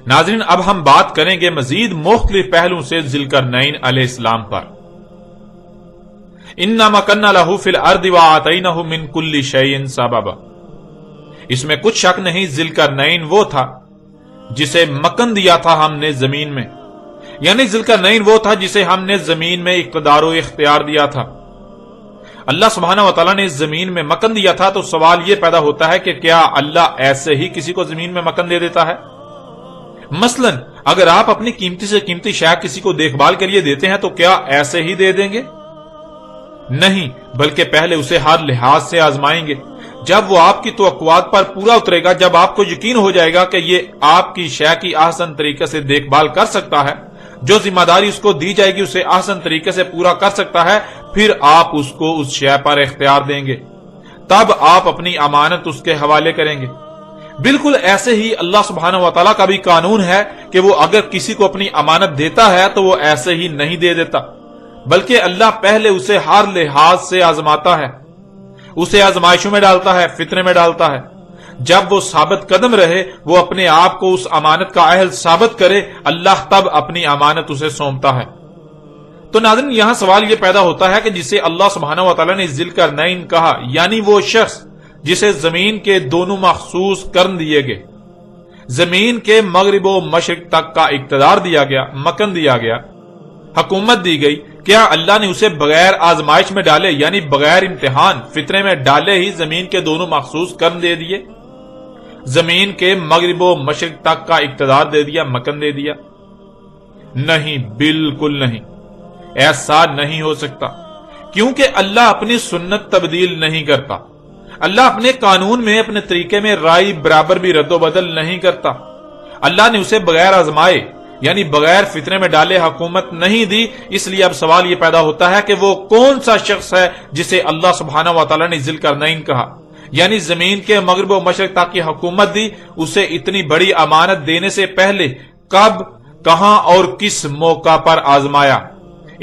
ناظرین، اب ہم بات کریں گے مزید مختلف پہلوؤں سے ذوالقرنین علیہ السلام پر۔ اِنَّا مَكَنَّا لَهُ فِي الْأَرْضِ وَآتَيْنَاهُ مِن كُلِّ شَيْءٍ سَبَبًا، اس میں کچھ شک نہیں ذوالقرنین وہ تھا جسے مکن دیا تھا ہم نے زمین میں، یعنی ذوالقرنین وہ تھا جسے ہم نے زمین میں اقتدار و اختیار دیا تھا۔ اللہ سبحانہ وتعالیٰ نے زمین میں مکن دیا تھا، تو سوال یہ پیدا ہوتا ہے کہ کیا اللہ ایسے ہی کسی کو زمین میں مکن دے دیتا ہے؟ مثلا اگر آپ اپنی قیمتی سے قیمتی شے کسی کو دیکھ بھال کے لیے دیتے ہیں تو کیا ایسے ہی دے دیں گے؟ نہیں، بلکہ پہلے اسے ہر لحاظ سے آزمائیں گے۔ جب وہ آپ کی توقعات پر پورا اترے گا، جب آپ کو یقین ہو جائے گا کہ یہ آپ کی شے کی احسن طریقے سے دیکھ بھال کر سکتا ہے، جو ذمہ داری اس کو دی جائے گی اسے احسن طریقے سے پورا کر سکتا ہے، پھر آپ اس کو اس شے پر اختیار دیں گے، تب آپ اپنی امانت اس کے حوالے کریں گے۔ بالکل ایسے ہی اللہ سبحانہ وتعالیٰ کا بھی قانون ہے کہ وہ اگر کسی کو اپنی امانت دیتا ہے تو وہ ایسے ہی نہیں دے دیتا، بلکہ اللہ پہلے اسے ہر لحاظ سے آزماتا ہے، اسے آزمائشوں میں ڈالتا ہے، فتنے میں ڈالتا ہے۔ جب وہ ثابت قدم رہے، وہ اپنے آپ کو اس امانت کا اہل ثابت کرے، اللہ تب اپنی امانت اسے سونپتا ہے۔ تو ناظرین، یہاں سوال یہ پیدا ہوتا ہے کہ جسے اللہ سبحانہ وتعالیٰ نے ذوالقرنین کہا، یعنی وہ شخص جسے زمین کے دونوں مخصوص کرن دیے گئے، زمین کے مغرب و مشرق تک کا اقتدار دیا گیا، مکن دیا گیا، حکومت دی گئی، کیا اللہ نے اسے بغیر آزمائش میں ڈالے، یعنی بغیر امتحان فتنے میں ڈالے ہی زمین کے دونوں مخصوص کرن دے دیے، زمین کے مغرب و مشرق تک کا اقتدار دے دیا، مکن دے دیا؟ نہیں، بالکل نہیں، ایسا نہیں ہو سکتا، کیونکہ اللہ اپنی سنت تبدیل نہیں کرتا، اللہ اپنے قانون میں، اپنے طریقے میں رائے برابر بھی رد و بدل نہیں کرتا۔ اللہ نے اسے بغیر آزمائے، یعنی بغیر فتنے میں ڈالے حکومت نہیں دی۔ اس لیے اب سوال یہ پیدا ہوتا ہے کہ وہ کون سا شخص ہے جسے اللہ سبحانہ وتعالیٰ نے ذوالقرنین کہا، یعنی زمین کے مغرب و مشرق تک کی حکومت دی، اسے اتنی بڑی امانت دینے سے پہلے کب، کہاں اور کس موقع پر آزمایا،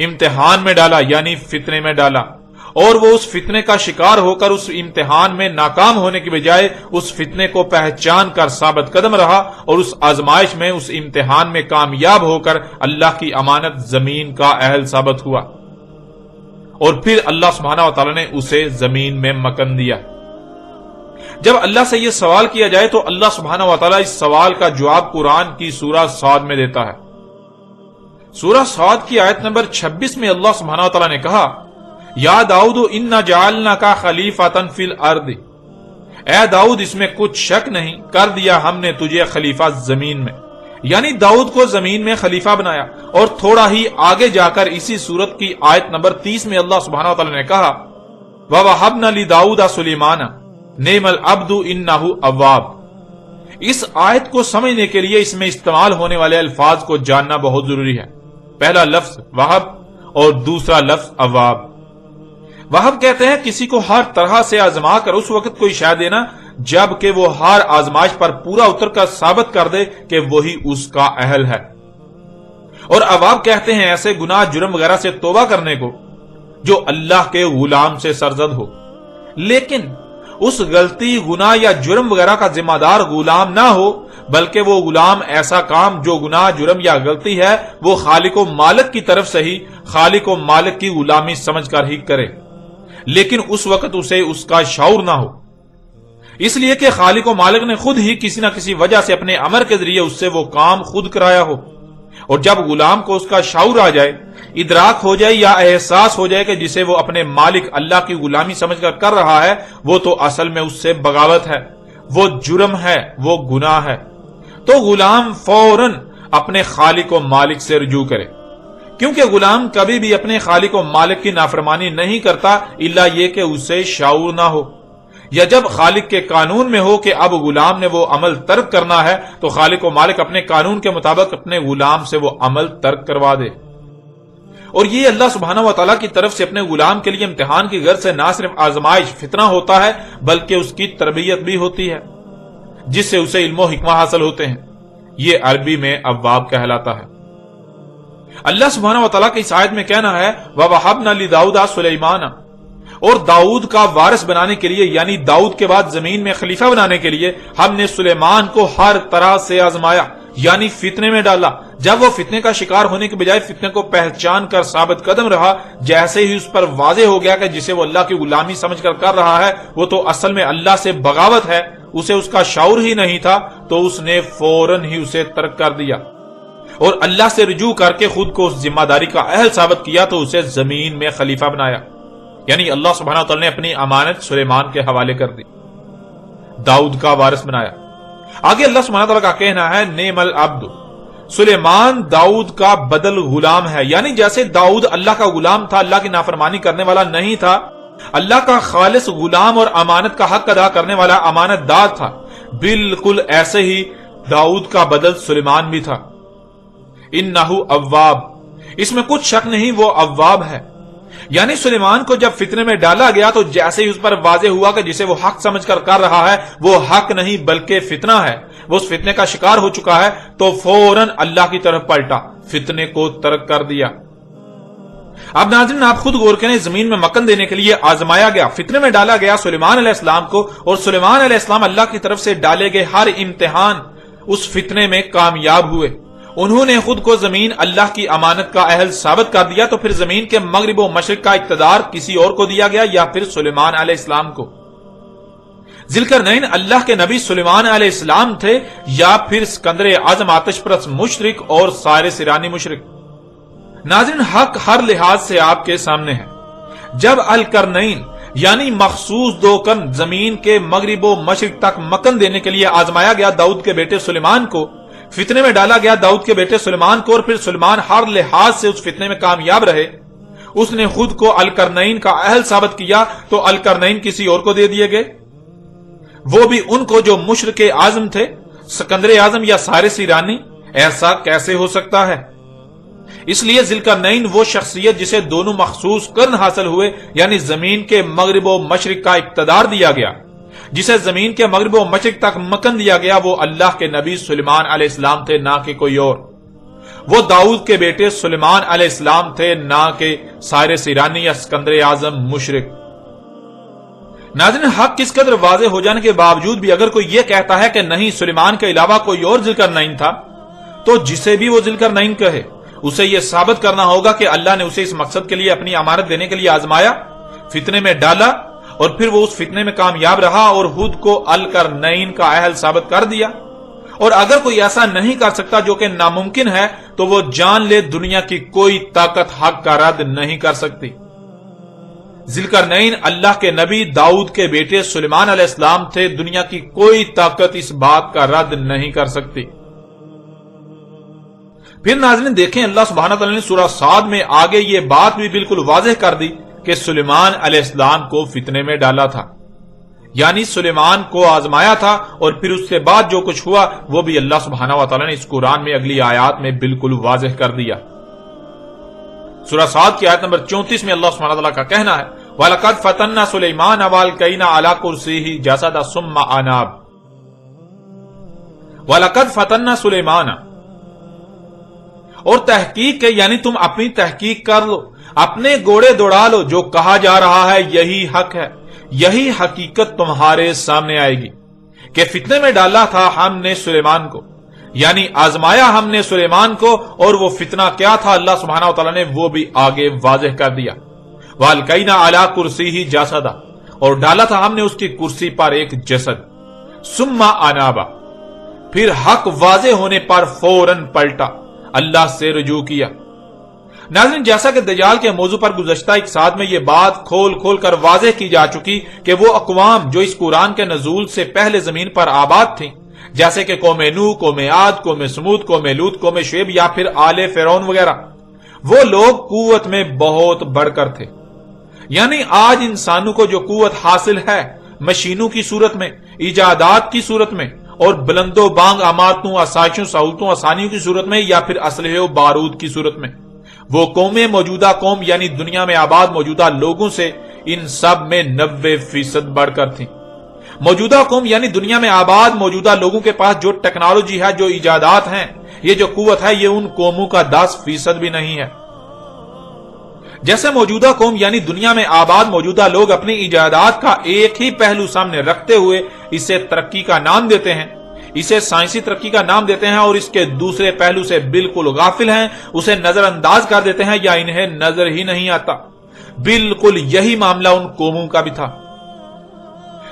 امتحان میں ڈالا، یعنی فتنے میں ڈالا، اور وہ اس فتنے کا شکار ہو کر اس امتحان میں ناکام ہونے کی بجائے اس فتنے کو پہچان کر ثابت قدم رہا، اور اس آزمائش میں، اس امتحان میں کامیاب ہو کر اللہ کی امانت زمین کا اہل ثابت ہوا، اور پھر اللہ سبحانہ وتعالی نے اسے زمین میں مکن دیا۔ جب اللہ سے یہ سوال کیا جائے تو اللہ سبحانہ وتعالی اس سوال کا جواب قرآن کی سورہ صاد میں دیتا ہے۔ سورہ صاد کی آیت نمبر 26 میں اللہ سبحانہ وتعالی نے کہا، یا داؤد انا جعلناک خلیفۃ فی الارض، اے داؤد اس میں کچھ شک نہیں، کر دیا ہم نے تجھے خلیفہ زمین میں، یعنی داؤد کو زمین میں خلیفہ بنایا۔ اور تھوڑا ہی آگے جا کر اسی سورت کی آیت نمبر 30 میں اللہ سبحانہ وتعالی نے کہا، وَوَهَبْنَا لِدَاؤُدَ سُلَيْمَانَ نِعْمَ الْعَبْدُ إِنَّهُ أَوَّابٌ۔ اس آیت کو سمجھنے کے لیے اس میں استعمال ہونے والے الفاظ کو جاننا بہت ضروری ہے۔ پہلا لفظ وہب اور دوسرا لفظ اواب۔ وہب کہتے ہیں کسی کو ہر طرح سے آزما کر اس وقت کوئی شے دینا جب کہ وہ ہر آزمائش پر پورا اتر کر ثابت کر دے کہ وہی اس کا اہل ہے۔ اور اواب کہتے ہیں ایسے گناہ، جرم وغیرہ سے توبہ کرنے کو جو اللہ کے غلام سے سرزد ہو، لیکن اس غلطی، گناہ یا جرم وغیرہ کا ذمہ دار غلام نہ ہو، بلکہ وہ غلام ایسا کام جو گناہ، جرم یا غلطی ہے وہ خالق و مالک کی طرف سے ہی، خالق و مالک کی غلامی سمجھ کر ہی کرے، لیکن اس وقت اسے اس کا شعور نہ ہو، اس لیے کہ خالق و مالک نے خود ہی کسی نہ کسی وجہ سے اپنے امر کے ذریعے اس سے وہ کام خود کرایا ہو۔ اور جب غلام کو اس کا شعور آ جائے، ادراک ہو جائے یا احساس ہو جائے کہ جسے وہ اپنے مالک اللہ کی غلامی سمجھ کر کر رہا ہے وہ تو اصل میں اس سے بغاوت ہے، وہ جرم ہے، وہ گناہ ہے، تو غلام فوراً اپنے خالق و مالک سے رجوع کرے، کیونکہ غلام کبھی بھی اپنے خالق و مالک کی نافرمانی نہیں کرتا الا یہ کہ اسے شعور نہ ہو، یا جب خالق کے قانون میں ہو کہ اب غلام نے وہ عمل ترک کرنا ہے تو خالق و مالک اپنے قانون کے مطابق اپنے غلام سے وہ عمل ترک کروا دے۔ اور یہ اللہ سبحانہ و تعالیٰ کی طرف سے اپنے غلام کے لیے امتحان کی غرض سے نہ صرف آزمائش، فتنہ ہوتا ہے، بلکہ اس کی تربیت بھی ہوتی ہے جس سے اسے علم و حکمہ حاصل ہوتے ہیں۔ یہ عربی میں اواب کہلاتا ہے۔ اللہ سبحانہ و تعالیٰ کی اس آیت میں کہنا ہے وَوَهَبْنَا لِدَاؤُدَ سُلَيْمَانَ، اور داؤد کا وارث بنانے کے لیے، یعنی داؤد کے بعد زمین میں خلیفہ بنانے کے لیے ہم نے سلیمان کو ہر طرح سے آزمایا، یعنی فتنے میں ڈالا۔ جب وہ فتنے کا شکار ہونے کے بجائے فتنے کو پہچان کر ثابت قدم رہا، جیسے ہی اس پر واضح ہو گیا کہ جسے وہ اللہ کی غلامی سمجھ کر رہا ہے وہ تو اصل میں اللہ سے بغاوت ہے، اسے اس کا شعور ہی نہیں تھا، تو اس نے فوراً ہی اسے ترک کر دیا اور اللہ سے رجوع کر کے خود کو اس ذمہ داری کا اہل ثابت کیا، تو اسے زمین میں خلیفہ بنایا۔ یعنی اللہ سبحانہ وتعالی نے اپنی امانت سلیمان کے حوالے کر دی، داؤد کا وارث بنایا۔ آگے اللہ سبحانہ وتعالی کا کہنا ہے نعم العبد، سلیمان داؤد کا بدل غلام ہے۔ یعنی جیسے داؤد اللہ کا غلام تھا، اللہ کی نافرمانی کرنے والا نہیں تھا، اللہ کا خالص غلام اور امانت کا حق ادا کرنے والا امانت دار تھا، بالکل ایسے ہی داؤد کا بدل سلیمان بھی تھا۔ انہ اواب، اس میں کچھ شک نہیں وہ اواب ہے۔ یعنی سلیمان کو جب فتنے میں ڈالا گیا تو جیسے ہی اس پر واضح ہوا کہ جسے وہ حق سمجھ کر رہا ہے وہ حق نہیں بلکہ فتنہ ہے، وہ اس فتنے کا شکار ہو چکا ہے، تو فوراً اللہ کی طرف پلٹا، فتنے کو ترک کر دیا۔ اب ناظرین آپ خود غور کریں، زمین میں مکن دینے کے لیے آزمایا گیا، فتنے میں ڈالا گیا سلیمان علیہ السلام کو، اور سلیمان علیہ السلام اللہ کی طرف سے ڈالے گئے ہر امتحان اس فتنے میں کامیاب ہوئے۔ انہوں نے خود کو زمین اللہ کی امانت کا اہل ثابت کر دیا، تو پھر زمین کے مغرب و مشرق کا اقتدار کسی اور کو دیا گیا یا پھر سلیمان علیہ السلام کو؟ ذوالقرنین اللہ کے نبی سلیمان علیہ السلام تھے یا پھر سکندر اعظم آتش پرست مشرک اور سائرس ایرانی مشرک؟ ناظرین حق ہر لحاظ سے آپ کے سامنے ہے۔ جب القرنین یعنی مخصوص دو کن زمین کے مغرب و مشرق تک مکن دینے کے لیے آزمایا گیا داؤد کے بیٹے سلیمان کو، فتنے میں ڈالا گیا داؤد کے بیٹے سلیمان کو، اور پھر سلیمان ہر لحاظ سے اس فتنے میں کامیاب رہے، اس نے خود کو القرنین کا اہل ثابت کیا، تو القرنین کسی اور کو دے دیے گئے، وہ بھی ان کو جو مشرک اعظم تھے، سکندر اعظم یا سائرس ایرانی۔ ایسا کیسے ہو سکتا ہے؟ اس لیے ذوالقرنین وہ شخصیت جسے دونوں مخصوص قرن حاصل ہوئے، یعنی زمین کے مغرب و مشرق کا اقتدار دیا گیا، جسے زمین کے مغرب و مشرق تک مکن دیا گیا، وہ اللہ کے نبی سلیمان علیہ السلام تھے، نہ کہ کوئی اور۔ وہ داؤد کے بیٹے سلیمان علیہ السلام تھے، نہ کہ سائرس ایرانی یا سکندر اعظم مشرک۔ ناظرین حق کس قدر واضح ہو جانے کے باوجود بھی اگر کوئی یہ کہتا ہے کہ نہیں سلیمان کے علاوہ کوئی اور ذوالقرنین تھا، تو جسے بھی وہ ذوالقرنین کہے اسے یہ ثابت کرنا ہوگا کہ اللہ نے اسے اس مقصد کے لیے اپنی امانت دینے کے لیے آزمایا، فتنے میں ڈالا، اور پھر وہ اس فتنے میں کامیاب رہا اور خود کو القرنین کا اہل ثابت کر دیا۔ اور اگر کوئی ایسا نہیں کر سکتا، جو کہ ناممکن ہے، تو وہ جان لے دنیا کی کوئی طاقت حق کا رد نہیں کر سکتی۔ ذوالقرنین اللہ کے نبی داؤد کے بیٹے سلیمان علیہ السلام تھے، دنیا کی کوئی طاقت اس بات کا رد نہیں کر سکتی۔ پھر ناظرین دیکھیں اللہ سبحانہ تعالی نے سورہ صاد میں آگے یہ بات بھی بالکل واضح کر دی کہ سلیمان علیہ السلام کو فتنے میں ڈالا تھا، یعنی سلیمان کو آزمایا تھا، اور پھر اس کے بعد جو کچھ ہوا وہ بھی اللہ سبحانہ وتعالی نے اس قرآن میں اگلی آیات میں بالکل واضح کر دیا۔ سورہ صاد کی آیت نمبر 34 میں اللہ سبحانہ وتعالی کا کہنا ہے وَلَقَدْ فَتَنَّا سُلَيْمَانَ وَأَلْقَيْنَا عَلَى كُرْسِيِّهِ جَسَدًا ثُمَّ أَنَابَ۔ وَلَقَدْ فَتَنَّا سُلَيْمَانَ، اور تحقیق کے یعنی تم اپنی تحقیق کر لو، اپنے گوڑے دوڑا لو، جو کہا جا رہا ہے یہی حق ہے، یہی حقیقت تمہارے سامنے آئے گی کہ فتنے میں ڈالا تھا ہم نے سلیمان کو، یعنی آزمایا ہم نے سلیمان کو، اور وہ فتنہ کیا تھا اللہ سبحانہ وتعالی نے وہ بھی آگے واضح کر دیا۔ وَأَلْقَيْنَا عَلَى كُرْسِيِّهِ جَسَدًا، اور ڈالا تھا ہم نے اس کی کرسی پر ایک جسد، ثُمَّ أَنَابَ، پھر حق واضح ہونے پر فوراً پلٹا، اللہ سے رجوع کیا۔ ناظرین جیسا کہ دجال کے موضوع پر گزشتہ ایک ساتھ میں یہ بات کھول کھول کر واضح کی جا چکی کہ وہ اقوام جو اس قرآن کے نزول سے پہلے زمین پر آباد تھیں، جیسے کہ قوم نوح، قوم عاد، قوم سمود، قوم لوط، قوم شعیب یا پھر آل فرعون وغیرہ، وہ لوگ قوت میں بہت بڑھ کر تھے۔ یعنی آج انسانوں کو جو قوت حاصل ہے مشینوں کی صورت میں، ایجادات کی صورت میں، اور بلند و بانگ عمارتوں، آسائشوں، سہولتوں، آسانیوں کی صورت میں، یا پھر اسلحے و بارود کی صورت میں، وہ قومیں موجودہ قوم یعنی دنیا میں آباد موجودہ لوگوں سے ان سب میں 90% بڑھ کر تھی۔ موجودہ قوم یعنی دنیا میں آباد موجودہ لوگوں کے پاس جو ٹیکنالوجی ہے، جو ایجادات ہیں، یہ جو قوت ہے، یہ ان قوموں کا 10% بھی نہیں ہے۔ جیسے موجودہ قوم یعنی دنیا میں آباد موجودہ لوگ اپنی ایجادات کا ایک ہی پہلو سامنے رکھتے ہوئے اسے ترقی کا نام دیتے ہیں، اسے سائنسی ترقی کا نام دیتے ہیں اور اس کے دوسرے پہلو سے بالکل غافل ہیں، اسے نظر انداز کر دیتے ہیں یا انہیں نظر ہی نہیں آتا۔ بالکل یہی معاملہ ان قوموں کا بھی تھا۔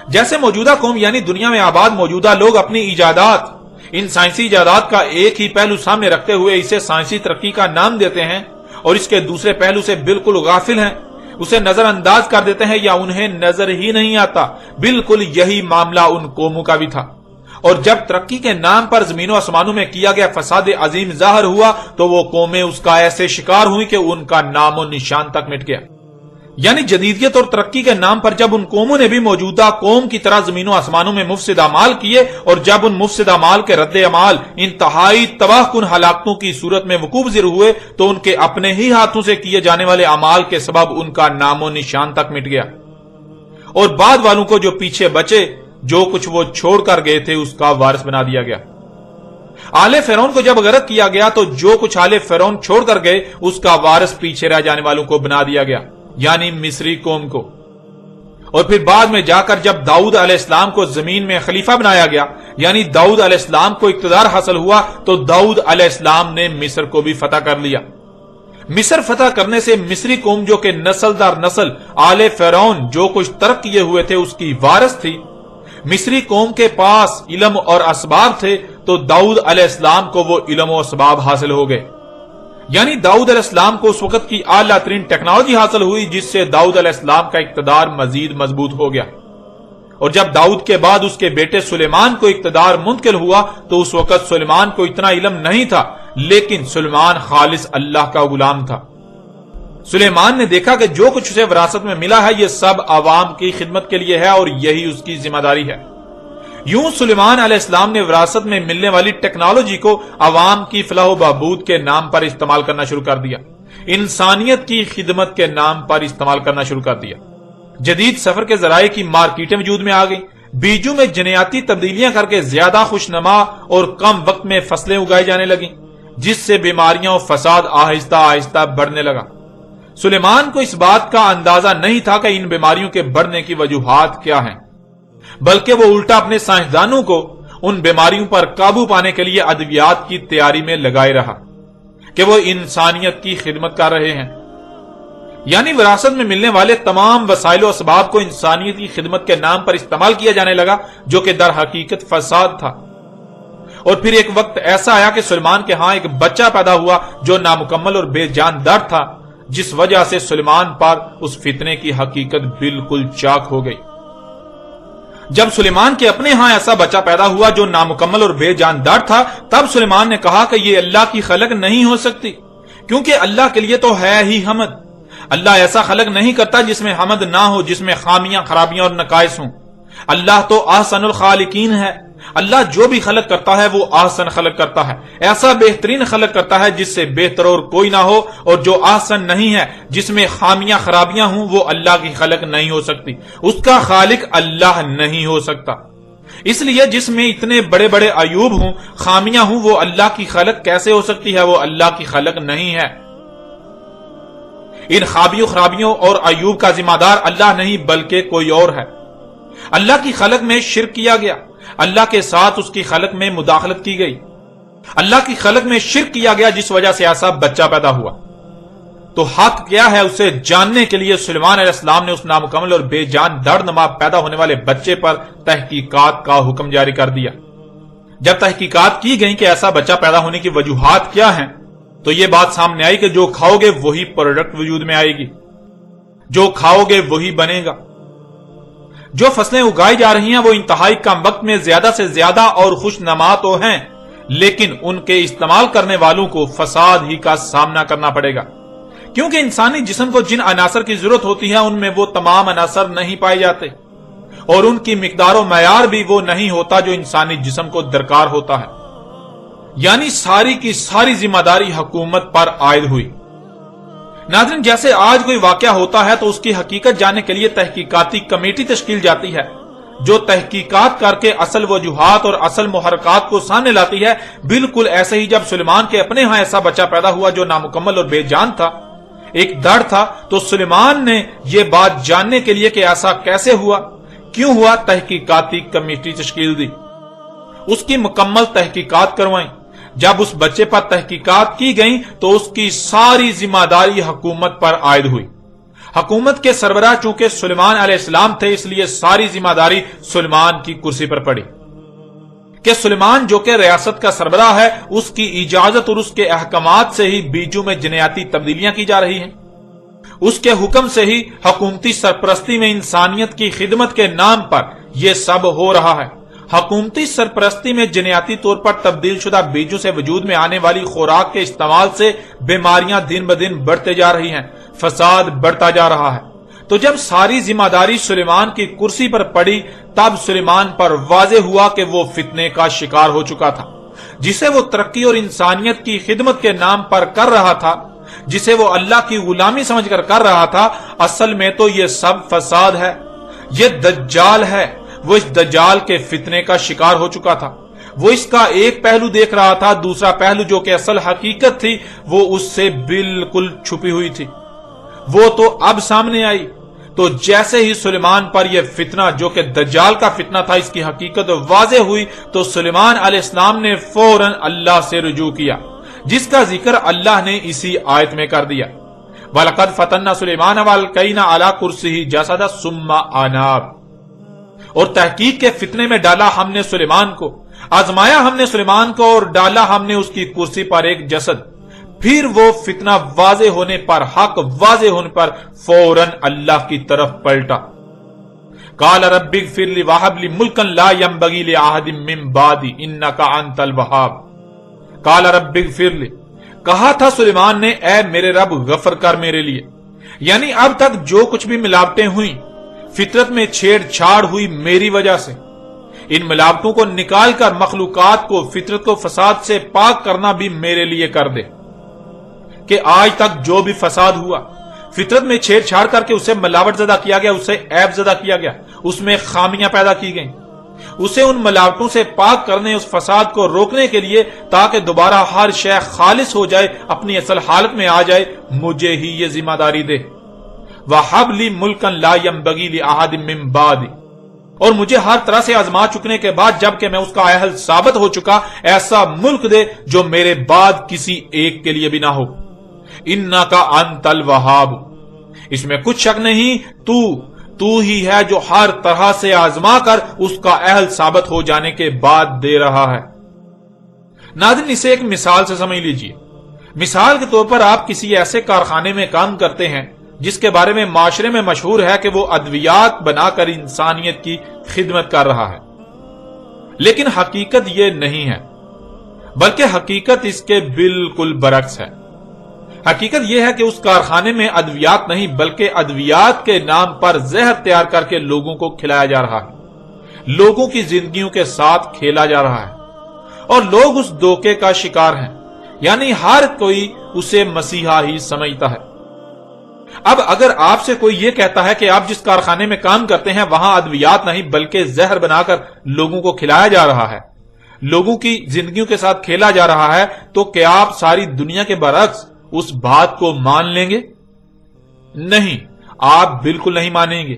جیسے موجودہ قوم یعنی دنیا میں آباد موجودہ لوگ اپنی ایجادات، ان سائنسی ایجادات کا ایک ہی پہلو سامنے رکھتے ہوئے اسے سائنسی ترقی کا نام دیتے ہیں اور اس کے دوسرے پہلو سے بالکل غافل ہیں، اسے نظر انداز کر دیتے ہیں یا انہیں نظر ہی نہیں آتا۔ بالکل یہی معاملہ ان قوموں کا بھی تھا۔ اور جب ترقی کے نام پر زمین و آسمانوں میں کیا گیا فساد عظیم ظاہر ہوا تو وہ قومیں اس کا ایسے شکار ہوئی کہ ان کا نام و نشان تک مٹ گیا۔ یعنی جدیدیت اور ترقی کے نام پر جب ان قوموں نے بھی موجودہ قوم کی طرح زمین و آسمانوں میں مفسد اعمال کیے اور جب ان مفسد اعمال کے رد عمال انتہائی تباہ کن ہلاکتوں کی صورت میں وقوع پذیر ہوئے تو ان کے اپنے ہی ہاتھوں سے کیے جانے والے اعمال کے سبب ان کا نام و نشان تک مٹ گیا، اور بعد والوں کو جو پیچھے بچے جو کچھ وہ چھوڑ کر گئے تھے اس کا وارث بنا دیا گیا۔ آل فرعون کو جب غرق کیا گیا تو جو کچھ آل فرعون چھوڑ کر گئے اس کا وارث پیچھے رہ جانے والوں کو بنا دیا گیا، یعنی مصری قوم کو۔ اور پھر بعد میں جا کر جب داؤد علیہ السلام کو زمین میں خلیفہ بنایا گیا، یعنی داؤد علیہ السلام کو اقتدار حاصل ہوا، تو داؤد علیہ السلام نے مصر کو بھی فتح کر لیا۔ مصر فتح کرنے سے مصری قوم جو کہ نسل در نسل آل فرعون جو کچھ ترک کیے ہوئے تھے اس کی وارث تھی، مصری قوم کے پاس علم اور اسباب تھے تو داؤد علیہ السلام کو وہ علم و اسباب حاصل ہو گئے، یعنی داؤد علیہ السلام کو اس وقت کی اعلیٰ ترین ٹیکنالوجی حاصل ہوئی جس سے داؤد علیہ السلام کا اقتدار مزید مضبوط ہو گیا۔ اور جب داؤد کے بعد اس کے بیٹے سلیمان کو اقتدار منتقل ہوا تو اس وقت سلیمان کو اتنا علم نہیں تھا، لیکن سلیمان خالص اللہ کا غلام تھا۔ سلیمان نے دیکھا کہ جو کچھ اسے وراثت میں ملا ہے یہ سب عوام کی خدمت کے لیے ہے اور یہی اس کی ذمہ داری ہے۔ یوں سلیمان علیہ السلام نے وراثت میں ملنے والی ٹیکنالوجی کو عوام کی فلاح و بہبود کے نام پر استعمال کرنا شروع کر دیا، انسانیت کی خدمت کے نام پر استعمال کرنا شروع کر دیا۔ جدید سفر کے ذرائع کی مارکیٹیں وجود میں آ گئی، بیجوں میں جنیاتی تبدیلیاں کر کے زیادہ خوشنما اور کم وقت میں فصلیں اگائی جانے لگیں، جس سے بیماریاں اور فساد آہستہ آہستہ بڑھنے لگا۔ سلیمان کو اس بات کا اندازہ نہیں تھا کہ ان بیماریوں کے بڑھنے کی وجوہات کیا ہیں، بلکہ وہ الٹا اپنے سائنسدانوں کو ان بیماریوں پر قابو پانے کے لیے ادویات کی تیاری میں لگائے رہا کہ وہ انسانیت کی خدمت کر رہے ہیں، یعنی وراثت میں ملنے والے تمام وسائل و اسباب کو انسانیت کی خدمت کے نام پر استعمال کیا جانے لگا جو کہ در حقیقت فساد تھا۔ اور پھر ایک وقت ایسا آیا کہ سلیمان کے ہاں ایک بچہ پیدا ہوا جو نامکمل اور بے جان در تھا، جس وجہ سے سلیمان پر اس فتنے کی حقیقت بالکل چاک ہو گئی۔ جب سلیمان کے اپنے ہاں ایسا بچہ پیدا ہوا جو نامکمل اور بے جان دار تھا، تب سلیمان نے کہا کہ یہ اللہ کی خلق نہیں ہو سکتی، کیونکہ اللہ کے لیے تو ہے ہی حمد۔ اللہ ایسا خلق نہیں کرتا جس میں حمد نہ ہو، جس میں خامیاں، خرابیاں اور نقائص ہوں۔ اللہ تو احسن الخالقین ہے۔ اللہ جو بھی خلق کرتا ہے وہ احسن خلق کرتا ہے، ایسا بہترین خلق کرتا ہے جس سے بہتر اور کوئی نہ ہو، اور جو احسن نہیں ہے، جس میں خامیاں خرابیاں ہوں، وہ اللہ کی خلق نہیں ہو سکتی، اس کا خالق اللہ نہیں ہو سکتا۔ اس لیے جس میں اتنے بڑے بڑے عیوب ہوں، خامیاں ہوں، وہ اللہ کی خلق کیسے ہو سکتی ہے؟ وہ اللہ کی خلق نہیں ہے۔ ان خرابیوں اور عیوب کا ذمہ دار اللہ نہیں بلکہ کوئی اور ہے۔ اللہ کی خلق میں شرک کیا گیا، اللہ کے ساتھ اس کی خلق میں مداخلت کی گئی، اللہ کی خلق میں شرک کیا گیا جس وجہ سے ایسا بچہ پیدا ہوا۔ تو حق کیا ہے اسے جاننے کے لیے سلیمان علیہ السلام نے اس نامکمل اور بے جان دردنما پیدا ہونے والے بچے پر تحقیقات کا حکم جاری کر دیا۔ جب تحقیقات کی گئیں کہ ایسا بچہ پیدا ہونے کی وجوہات کیا ہیں تو یہ بات سامنے آئی کہ جو کھاؤ گے وہی پروڈکٹ وجود میں آئے گی، جو کھاؤ گے وہی بنے گا۔ جو فصلیں اگائی جا رہی ہیں وہ انتہائی کم وقت میں زیادہ سے زیادہ اور خوش نما تو ہیں، لیکن ان کے استعمال کرنے والوں کو فساد ہی کا سامنا کرنا پڑے گا، کیونکہ انسانی جسم کو جن عناصر کی ضرورت ہوتی ہے ان میں وہ تمام عناصر نہیں پائے جاتے، اور ان کی مقدار و معیار بھی وہ نہیں ہوتا جو انسانی جسم کو درکار ہوتا ہے۔ یعنی ساری کی ساری ذمہ داری حکومت پر عائد ہوئی۔ ناظرین، جیسے آج کوئی واقعہ ہوتا ہے تو اس کی حقیقت جاننے کے لیے تحقیقاتی کمیٹی تشکیل جاتی ہے جو تحقیقات کر کے اصل وجوہات اور اصل محرکات کو سامنے لاتی ہے۔ بالکل ایسے ہی جب سلیمان کے اپنے ہاں ایسا بچہ پیدا ہوا جو نامکمل اور بے جان تھا، ایک دڑ تھا، تو سلیمان نے یہ بات جاننے کے لیے کہ ایسا کیسے ہوا، کیوں ہوا، تحقیقاتی کمیٹی تشکیل دی، اس کی مکمل تحقیقات کروائیں۔ جب اس بچے پر تحقیقات کی گئیں تو اس کی ساری ذمہ داری حکومت پر عائد ہوئی۔ حکومت کے سربراہ چونکہ سلیمان علیہ السلام تھے، اس لیے ساری ذمہ داری سلیمان کی کرسی پر پڑی کہ سلیمان جو کہ ریاست کا سربراہ ہے، اس کی اجازت اور اس کے احکامات سے ہی بیجوں میں جنیاتی تبدیلیاں کی جا رہی ہیں، اس کے حکم سے ہی حکومتی سرپرستی میں انسانیت کی خدمت کے نام پر یہ سب ہو رہا ہے۔ حکومتی سرپرستی میں جنیاتی طور پر تبدیل شدہ بیجوں سے وجود میں آنے والی خوراک کے استعمال سے بیماریاں دن بدن بڑھتے جا رہی ہیں، فساد بڑھتا جا رہا ہے۔ تو جب ساری ذمہ داری سلیمان کی کرسی پر پڑی، تب سلیمان پر واضح ہوا کہ وہ فتنے کا شکار ہو چکا تھا، جسے وہ ترقی اور انسانیت کی خدمت کے نام پر کر رہا تھا، جسے وہ اللہ کی غلامی سمجھ کر رہا تھا، اصل میں تو یہ سب فساد ہے، یہ دجال ہے۔ وہ اس دجال کے فتنے کا شکار ہو چکا تھا۔ وہ اس کا ایک پہلو دیکھ رہا تھا، دوسرا پہلو جو کہ اصل حقیقت تھی وہ اس سے بالکل چھپی ہوئی تھی، وہ تو اب سامنے آئی۔ تو جیسے ہی سلیمان پر یہ فتنہ جو کہ دجال کا فتنہ تھا، اس کی حقیقت واضح ہوئی، تو سلیمان علیہ السلام نے فوراً اللہ سے رجوع کیا، جس کا ذکر اللہ نے اسی آیت میں کر دیا۔ وَلَقَدْ فَتَنَّا سُلَيْمَانَ وَأَلْقَيْنَا عَلَى كُرْسِيهِ جَسَدًا ثُمَّ أَنَابَ، اور تحقیق کے فتنے میں ڈالا ہم نے سلیمان کو، آزمایا ہم نے سلیمان کو اور ڈالا ہم نے اس کی کرسی پر ایک جسد، پھر وہ فتنہ واضح ہونے پر، حق واضح ہونے پر فوراً اللہ کی طرف پلٹا۔ قال رب اغفر لی وہب لی ملکا لا ينبغی لأحد من بعدی انک انت الوہاب۔ قال رب اغفر لی، کہا تھا سلیمان نے، اے میرے رب غفر کر میرے لیے، یعنی اب تک جو کچھ بھی ملاوٹیں ہوئیں، فطرت میں چھیڑ چھاڑ ہوئی میری وجہ سے، ان ملاوٹوں کو نکال کر مخلوقات کو، فطرت کو فساد سے پاک کرنا بھی میرے لیے کر دے، کہ آج تک جو بھی فساد ہوا، فطرت میں چھیڑ چھاڑ کر کے اسے ملاوٹ زدہ کیا گیا، اسے عیب زدہ کیا گیا، اس میں خامیاں پیدا کی گئیں، اسے ان ملاوٹوں سے پاک کرنے، اس فساد کو روکنے کے لیے، تاکہ دوبارہ ہر شے خالص ہو جائے، اپنی اصل حالت میں آ جائے، مجھے ہی یہ ذمہ داری دے۔ وَحَبْ لِي مُلْكًا لَا يَنْبَغِي لِأَحَدٍ مِّن بَعْدِي، اور مجھے ہر طرح سے آزما چکنے کے بعد، جبکہ میں اس کا اہل ثابت ہو چکا، ایسا ملک دے جو میرے بعد کسی ایک کے لیے بھی نہ ہو۔ اِنَّكَ أَنْتَ الْوَهَّابُ، اس میں کچھ شک نہیں، تو ہی ہے جو ہر طرح سے آزما کر اس کا اہل ثابت ہو جانے کے بعد دے رہا ہے۔ ناظرین، اسے ایک مثال سے سمجھ لیجئے۔ مثال کے طور پر آپ کسی ایسے کارخانے میں کام کرتے ہیں جس کے بارے میں معاشرے میں مشہور ہے کہ وہ ادویات بنا کر انسانیت کی خدمت کر رہا ہے، لیکن حقیقت یہ نہیں ہے، بلکہ حقیقت اس کے بالکل برعکس ہے۔ حقیقت یہ ہے کہ اس کارخانے میں ادویات نہیں، بلکہ ادویات کے نام پر زہر تیار کر کے لوگوں کو کھلایا جا رہا ہے، لوگوں کی زندگیوں کے ساتھ کھیلا جا رہا ہے، اور لوگ اس دھوکے کا شکار ہیں، یعنی ہر کوئی اسے مسیحا ہی سمجھتا ہے۔ اب اگر آپ سے کوئی یہ کہتا ہے کہ آپ جس کارخانے میں کام کرتے ہیں وہاں ادویات نہیں بلکہ زہر بنا کر لوگوں کو کھلایا جا رہا ہے، لوگوں کی زندگیوں کے ساتھ کھیلا جا رہا ہے، تو کیا آپ ساری دنیا کے برعکس اس بات کو مان لیں گے؟ نہیں، آپ بالکل نہیں مانیں گے،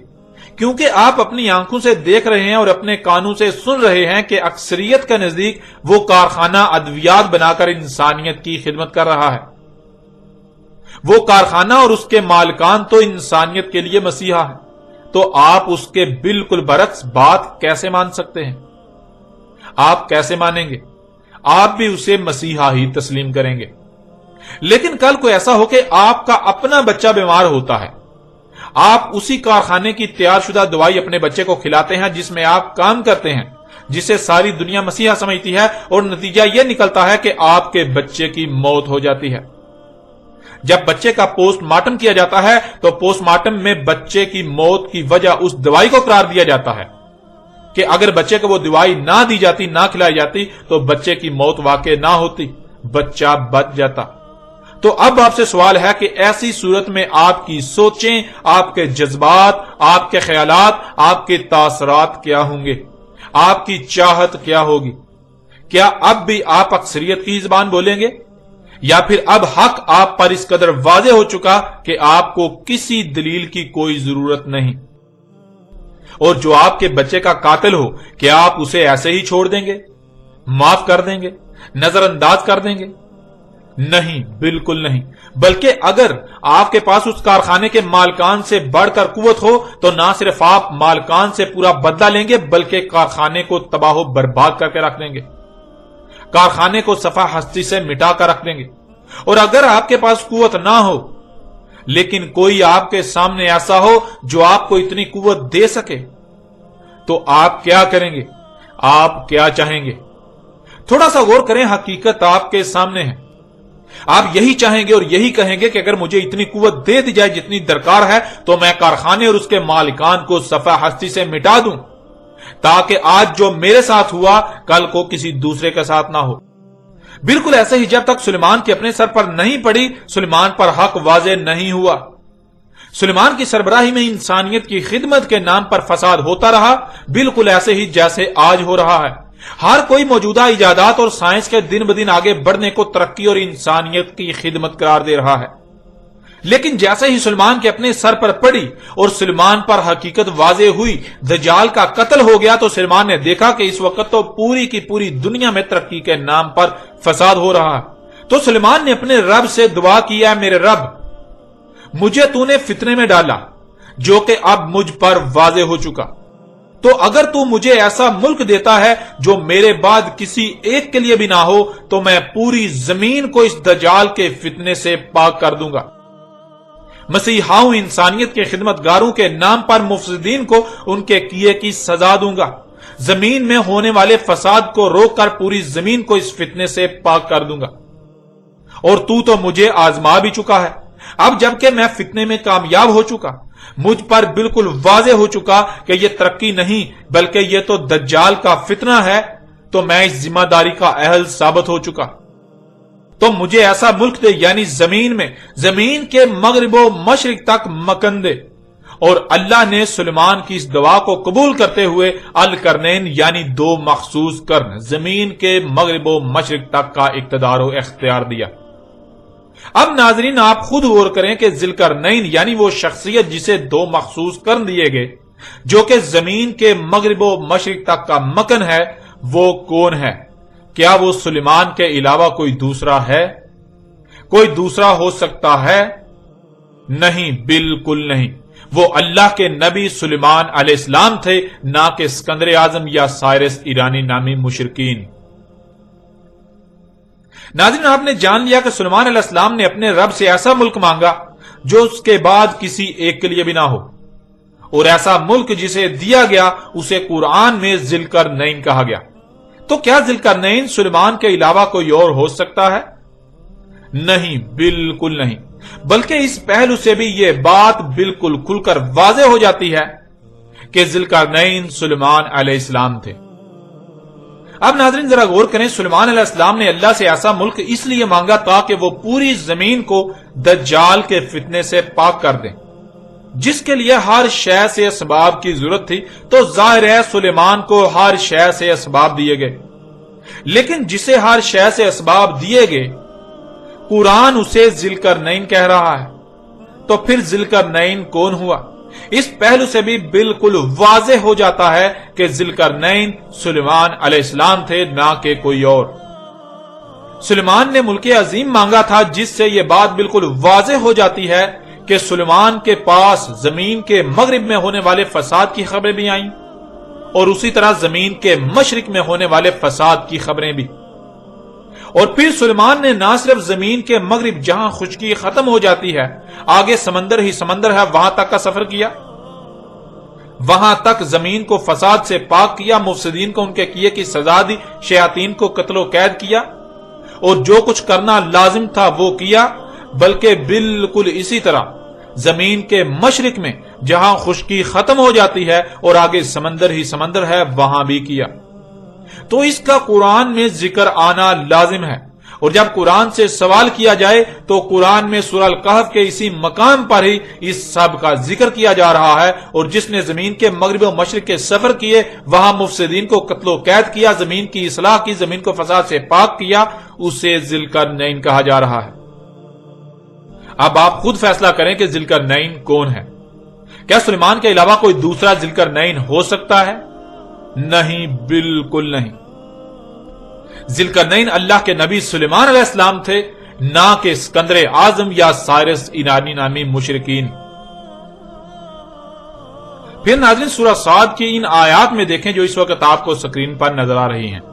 کیونکہ آپ اپنی آنکھوں سے دیکھ رہے ہیں اور اپنے کانوں سے سن رہے ہیں کہ اکثریت کے نزدیک وہ کارخانہ ادویات بنا کر انسانیت کی خدمت کر رہا ہے۔ وہ کارخانہ اور اس کے مالکان تو انسانیت کے لیے مسیحا ہے، تو آپ اس کے بالکل برعکس بات کیسے مان سکتے ہیں؟ آپ کیسے مانیں گے؟ آپ بھی اسے مسیحا ہی تسلیم کریں گے۔ لیکن کل کو ایسا ہو کہ آپ کا اپنا بچہ بیمار ہوتا ہے، آپ اسی کارخانے کی تیار شدہ دوائی اپنے بچے کو کھلاتے ہیں جس میں آپ کام کرتے ہیں، جسے ساری دنیا مسیحا سمجھتی ہے، اور نتیجہ یہ نکلتا ہے کہ آپ کے بچے کی موت ہو جاتی ہے۔ جب بچے کا پوسٹ مارٹم کیا جاتا ہے تو پوسٹ مارٹم میں بچے کی موت کی وجہ اس دوائی کو قرار دیا جاتا ہے کہ اگر بچے کو وہ دوائی نہ دی جاتی، نہ کھلائی جاتی، تو بچے کی موت واقع نہ ہوتی، بچہ بچ جاتا۔ تو اب آپ سے سوال ہے کہ ایسی صورت میں آپ کی سوچیں، آپ کے جذبات، آپ کے خیالات، آپ کے تاثرات کیا ہوں گے؟ آپ کی چاہت کیا ہوگی؟ کیا اب بھی آپ اکثریت کی زبان بولیں گے، یا پھر اب حق آپ پر اس قدر واضح ہو چکا کہ آپ کو کسی دلیل کی کوئی ضرورت نہیں؟ اور جو آپ کے بچے کا قاتل ہو، کیا آپ اسے ایسے ہی چھوڑ دیں گے؟ معاف کر دیں گے, نظر انداز کر دیں گے؟ نہیں, بالکل نہیں. بلکہ اگر آپ کے پاس اس کارخانے کے مالکان سے بڑھ کر قوت ہو تو نہ صرف آپ مالکان سے پورا بدلہ لیں گے بلکہ کارخانے کو تباہ و برباد کر کے رکھ دیں گے, کارخانے کو صفحہ ہستی سے مٹا کر رکھ دیں گے. اور اگر آپ کے پاس قوت نہ ہو لیکن کوئی آپ کے سامنے ایسا ہو جو آپ کو اتنی قوت دے سکے تو آپ کیا کریں گے؟ آپ کیا چاہیں گے؟ تھوڑا سا غور کریں, حقیقت آپ کے سامنے ہے. آپ یہی چاہیں گے اور یہی کہیں گے کہ اگر مجھے اتنی قوت دے دی جائے جتنی درکار ہے تو میں کارخانے اور اس کے مالکان کو صفحہ ہستی سے مٹا دوں تاکہ آج جو میرے ساتھ ہوا کل کو کسی دوسرے کے ساتھ نہ ہو. بالکل ایسے ہی جب تک سلیمان کے اپنے سر پر نہیں پڑی سلیمان پر حق واضح نہیں ہوا. سلیمان کی سربراہی میں انسانیت کی خدمت کے نام پر فساد ہوتا رہا, بالکل ایسے ہی جیسے آج ہو رہا ہے. ہر کوئی موجودہ ایجادات اور سائنس کے دن بدن آگے بڑھنے کو ترقی اور انسانیت کی خدمت قرار دے رہا ہے. لیکن جیسے ہی سلیمان کے اپنے سر پر پڑی اور سلیمان پر حقیقت واضح ہوئی, دجال کا قتل ہو گیا, تو سلیمان نے دیکھا کہ اس وقت تو پوری کی پوری دنیا میں ترقی کے نام پر فساد ہو رہا ہے. تو سلیمان نے اپنے رب سے دعا کی, اے میرے رب, مجھے تو نے فتنے میں ڈالا جو کہ اب مجھ پر واضح ہو چکا, تو اگر تو مجھے ایسا ملک دیتا ہے جو میرے بعد کسی ایک کے لیے بھی نہ ہو تو میں پوری زمین کو اس دجال کے فتنے سے پاک کر دوں گا. مسیحاؤں انسانیت کے خدمتگاروں کے نام پر مفسدین کو ان کے کیے کی سزا دوں گا. زمین میں ہونے والے فساد کو روک کر پوری زمین کو اس فتنے سے پاک کر دوں گا. اور تو مجھے آزما بھی چکا ہے. اب جبکہ میں فتنے میں کامیاب ہو چکا, مجھ پر بالکل واضح ہو چکا کہ یہ ترقی نہیں بلکہ یہ تو دجال کا فتنہ ہے, تو میں اس ذمہ داری کا اہل ثابت ہو چکا. تو مجھے ایسا ملک دے, یعنی زمین کے مغرب و مشرق تک مکن دے. اور اللہ نے سلیمان کی اس دعا کو قبول کرتے ہوئے القرنین یعنی 2 مخصوص قرن زمین کے مغرب و مشرق تک کا اقتدار و اختیار دیا. اب ناظرین آپ خود غور کریں کہ ذوالقرنین یعنی وہ شخصیت جسے 2 مخصوص قرن دیے گئے جو کہ زمین کے مغرب و مشرق تک کا مکن ہے, وہ کون ہے؟ کیا وہ سلیمان کے علاوہ کوئی دوسرا ہے؟ کوئی دوسرا ہو سکتا ہے؟ نہیں, بالکل نہیں. وہ اللہ کے نبی سلیمان علیہ السلام تھے, نہ کہ اسکندر اعظم یا سائرس ایرانی نامی مشرکین. ناظرین آپ نے جان لیا کہ سلیمان علیہ السلام نے اپنے رب سے ایسا ملک مانگا جو اس کے بعد کسی ایک کے لیے بھی نہ ہو, اور ایسا ملک جسے دیا گیا اسے قرآن میں ذوالقرنین کہا گیا. تو کیا ذوالقرنین سلیمان کے علاوہ کوئی اور ہو سکتا ہے؟ نہیں, بالکل نہیں. بلکہ اس پہلو سے بھی یہ بات بالکل کھل کر واضح ہو جاتی ہے کہ ذوالقرنین سلیمان علیہ السلام تھے. اب ناظرین ذرا غور کریں, سلیمان علیہ السلام نے اللہ سے ایسا ملک اس لیے مانگا تاکہ وہ پوری زمین کو دجال کے فتنے سے پاک کر دیں, جس کے لیے ہر شے سے اسباب کی ضرورت تھی. تو ظاہر ہے سلیمان کو ہر شے سے اسباب دیے گئے, لیکن جسے ہر شے سے اسباب دیے گئے قرآن اسے ذوالقرنین کہہ رہا ہے. تو پھر ذوالقرنین کون ہوا؟ اس پہلو سے بھی بالکل واضح ہو جاتا ہے کہ ذوالقرنین سلیمان علیہ السلام تھے, نہ کہ کوئی اور. سلیمان نے ملک عظیم مانگا تھا, جس سے یہ بات بالکل واضح ہو جاتی ہے کہ سلیمان کے پاس زمین کے مغرب میں ہونے والے فساد کی خبریں بھی آئیں اور اسی طرح زمین کے مشرق میں ہونے والے فساد کی خبریں بھی. اور پھر سلیمان نے نہ صرف زمین کے مغرب جہاں خشکی ختم ہو جاتی ہے, آگے سمندر ہی سمندر ہے, وہاں تک کا سفر کیا, وہاں تک زمین کو فساد سے پاک کیا, مفسدین کو ان کے کیے کی سزا دی, شیاطین کو قتل و قید کیا, اور جو کچھ کرنا لازم تھا وہ کیا. بلکہ بالکل اسی طرح زمین کے مشرق میں جہاں خشکی ختم ہو جاتی ہے اور آگے سمندر ہی سمندر ہے, وہاں بھی کیا. تو اس کا قرآن میں ذکر آنا لازم ہے. اور جب قرآن سے سوال کیا جائے تو قرآن میں سورہ الکہف کے اسی مقام پر ہی اس سب کا ذکر کیا جا رہا ہے. اور جس نے زمین کے مغرب و مشرق کے سفر کیے, وہاں مفسدین کو قتل و قید کیا, زمین کی اصلاح کی, زمین کو فساد سے پاک کیا, اسے ذوالقرنین کہا جا رہا ہے. اب آپ خود فیصلہ کریں کہ ذوالقرنین کون ہے. کیا سلیمان کے علاوہ کوئی دوسرا ذوالقرنین ہو سکتا ہے؟ نہیں, بالکل نہیں. ذوالقرنین اللہ کے نبی سلیمان علیہ السلام تھے، نہ کہ اسکندر اعظم یا سائرس ایرانی نامی مشرکین۔ پھر ناظرین سورہ صاد کی ان آیات میں دیکھیں جو اس وقت آپ کو سکرین پر نظر آ رہی ہیں۔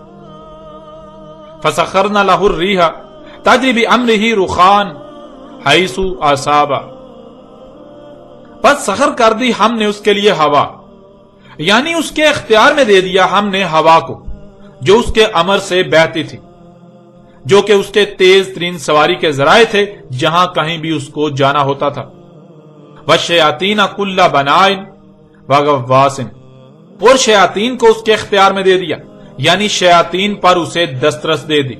فَسَخَّرْنَا لَهُ الرِّيحَ تَجْرِي بِأَمْرِهِ رُخَاءً حَيْثُ أَصَابَ، بس سخر کر دی ہم نے اس کے لیے ہوا، یعنی اس کے اختیار میں دے دیا ہم نے ہوا کو، جو اس کے امر سے بہتی تھی، جو کہ اس کے تیز ترین سواری کے ذرائع تھے جہاں کہیں بھی اس کو جانا ہوتا تھا۔ وَالشَّيَاطِينَ كُلَّ بَنَاءٍ وَغَوَّاصٍ، اور شیاطین کو اس کے اختیار میں دے دیا، یعنی شیاطین پر اسے دسترس دے دی،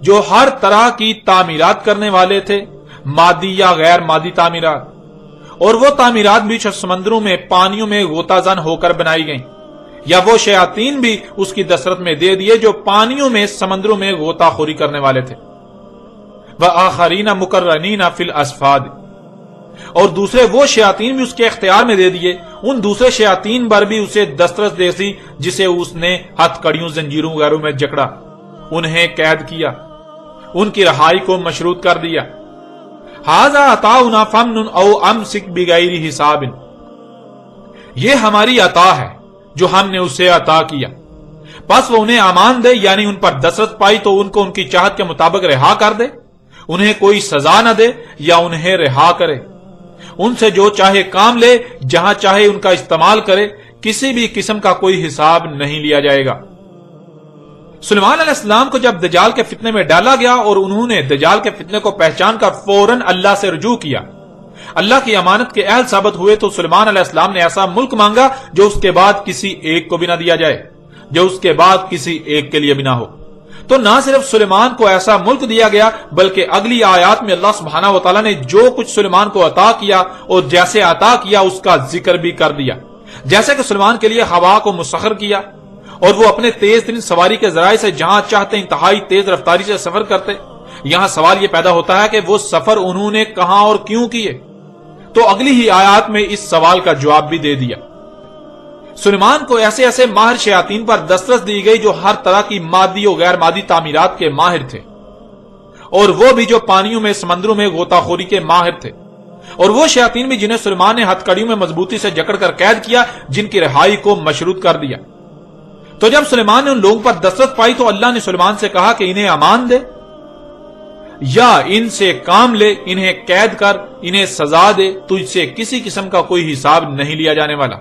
جو ہر طرح کی تعمیرات کرنے والے تھے، مادی یا غیر مادی تعمیرات، اور وہ تعمیرات بھی سمندروں میں پانیوں میں غوطہ زن ہو کر بنائی گئیں، یا وہ شیاطین بھی اس کی دسترس میں دے دیے جو پانیوں میں سمندروں میں غوطہ خوری کرنے والے تھے۔ وَآخَرِينَ مُقَرَّنِينَ فِي الْأَصْفَادِ، اور دوسرے وہ شیاطین بھی اس کے اختیار میں دے دیے، ان دوسرے شیاطین پر بھی اسے دسترس دے دی جسے اس نے ہتھ کڑیوں زنجیروں وغیرہ میں جکڑا، انہیں قید کیا، ان کی رہائی کو مشروط کر دیا۔ ھذا عطاؤنا فامنن او امسک بغیر حساب، یہ ہماری عطا ہے جو ہم نے اسے عطا کیا، بس وہ انہیں امان دے، یعنی ان پر دسترس پائی تو ان کو ان کی چاہت کے مطابق رہا کر دے، انہیں کوئی سزا نہ دے یا انہیں رہا کرے، ان سے جو چاہے کام لے، جہاں چاہے ان کا استعمال کرے، کسی بھی قسم کا کوئی حساب نہیں لیا جائے گا۔ سلیمان علیہ السلام کو جب دجال کے فتنے میں ڈالا گیا اور انہوں نے دجال کے فتنے کو پہچان کر فوراً اللہ سے رجوع کیا، اللہ کی امانت کے اہل ثابت ہوئے، تو سلیمان علیہ السلام نے ایسا ملک مانگا جو اس کے بعد کسی ایک کو بھی نہ دیا جائے، جو اس کے بعد کسی ایک کے لیے بھی نہ ہو۔ تو نہ صرف سلیمان کو ایسا ملک دیا گیا، بلکہ اگلی آیات میں اللہ سبحانہ وتعالی نے جو کچھ سلیمان کو عطا کیا اور جیسے عطا کیا اس کا ذکر بھی کر دیا، جیسے کہ سلیمان کے لیے ہوا کو مسخر کیا اور وہ اپنے تیز ترین سواری کے ذرائع سے جہاں چاہتے انتہائی تیز رفتاری سے سفر کرتے۔ یہاں سوال یہ پیدا ہوتا ہے کہ وہ سفر انہوں نے کہاں اور کیوں کیے، تو اگلی ہی آیات میں اس سوال کا جواب بھی دے دیا۔ سلیمان کو ایسے ایسے ماہر شیاطین پر دسترس دی گئی جو ہر طرح کی مادی اور غیر مادی تعمیرات کے ماہر تھے، اور وہ بھی جو پانیوں میں سمندروں میں غوطہ خوری کے ماہر تھے، اور وہ شیاطین بھی جنہیں سلیمان نے ہتھ کڑیوں میں مضبوطی سے جکڑ کر قید کیا، جن کی رہائی کو مشروط کر دیا۔ تو جب سلیمان نے ان لوگوں پر دسترس پائی تو اللہ نے سلیمان سے کہا کہ انہیں امان دے یا ان سے کام لے، انہیں قید کر، انہیں سزا دے، تجھ سے کسی قسم کا کوئی حساب نہیں لیا جانے والا۔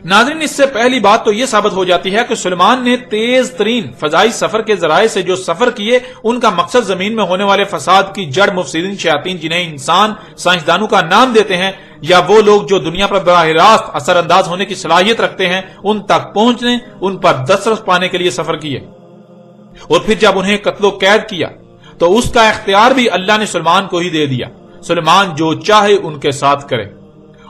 ناظرین، اس سے پہلی بات تو یہ ثابت ہو جاتی ہے کہ سلیمان نے تیز ترین فضائی سفر کے ذرائع سے جو سفر کیے، ان کا مقصد زمین میں ہونے والے فساد کی جڑ مفسدین شیاطین، جنہیں انسان سائنسدانوں کا نام دیتے ہیں، یا وہ لوگ جو دنیا پر براہ راست اثر انداز ہونے کی صلاحیت رکھتے ہیں، ان تک پہنچنے، ان پر دسترس پانے کے لیے سفر کیے۔ اور پھر جب انہیں قتل و قید کیا تو اس کا اختیار بھی اللہ نے سلیمان کو ہی دے دیا، سلیمان جو چاہے ان کے ساتھ کرے۔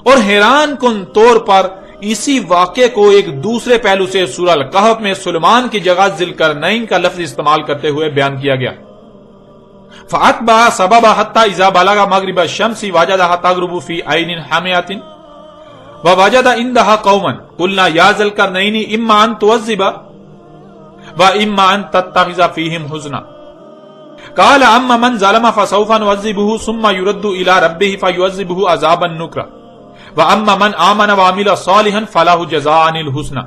اور حیران کن طور پر اسی واقعے کو ایک دوسرے پہلو سے سورہ الکہف میں سلیمان کی جگہ ذوالقرنین کا لفظ استعمال کرتے ہوئے بیان کیا گیا۔ فَأَتْبَعَ سَبَبًا حَتَّى إِذَا بَلَغَ مَغْرِبَ الشَّمْسِ وَجَدَهَا تَغْرُبُ فِي عَيْنٍ حَامِيَةٍ وَوَجَدَ عِندَهَا قَوْمًا قُلْنَا يَا ذَا الْقَرْنَيْنِ إِمَّا أَن تُعَذِّبَ وَإِمَّا أَن تَتَّخِذَ فِيهِمْ حُسْنًا قَالَ أَمَّا مَنْ ظَلَمَ فَسَوْفَ نُعَذِّبُهُ ثُمَّ يُرَدُّ إِلَى رَبِّهِ فَيُعَذِّبُهُ عَذَابًا نُكْرًا وَأَمَّا مَنْ آمَنَ وَعَمِلَ صَالِحًا فَلَهُ جَزَاءً الْحُسْنَى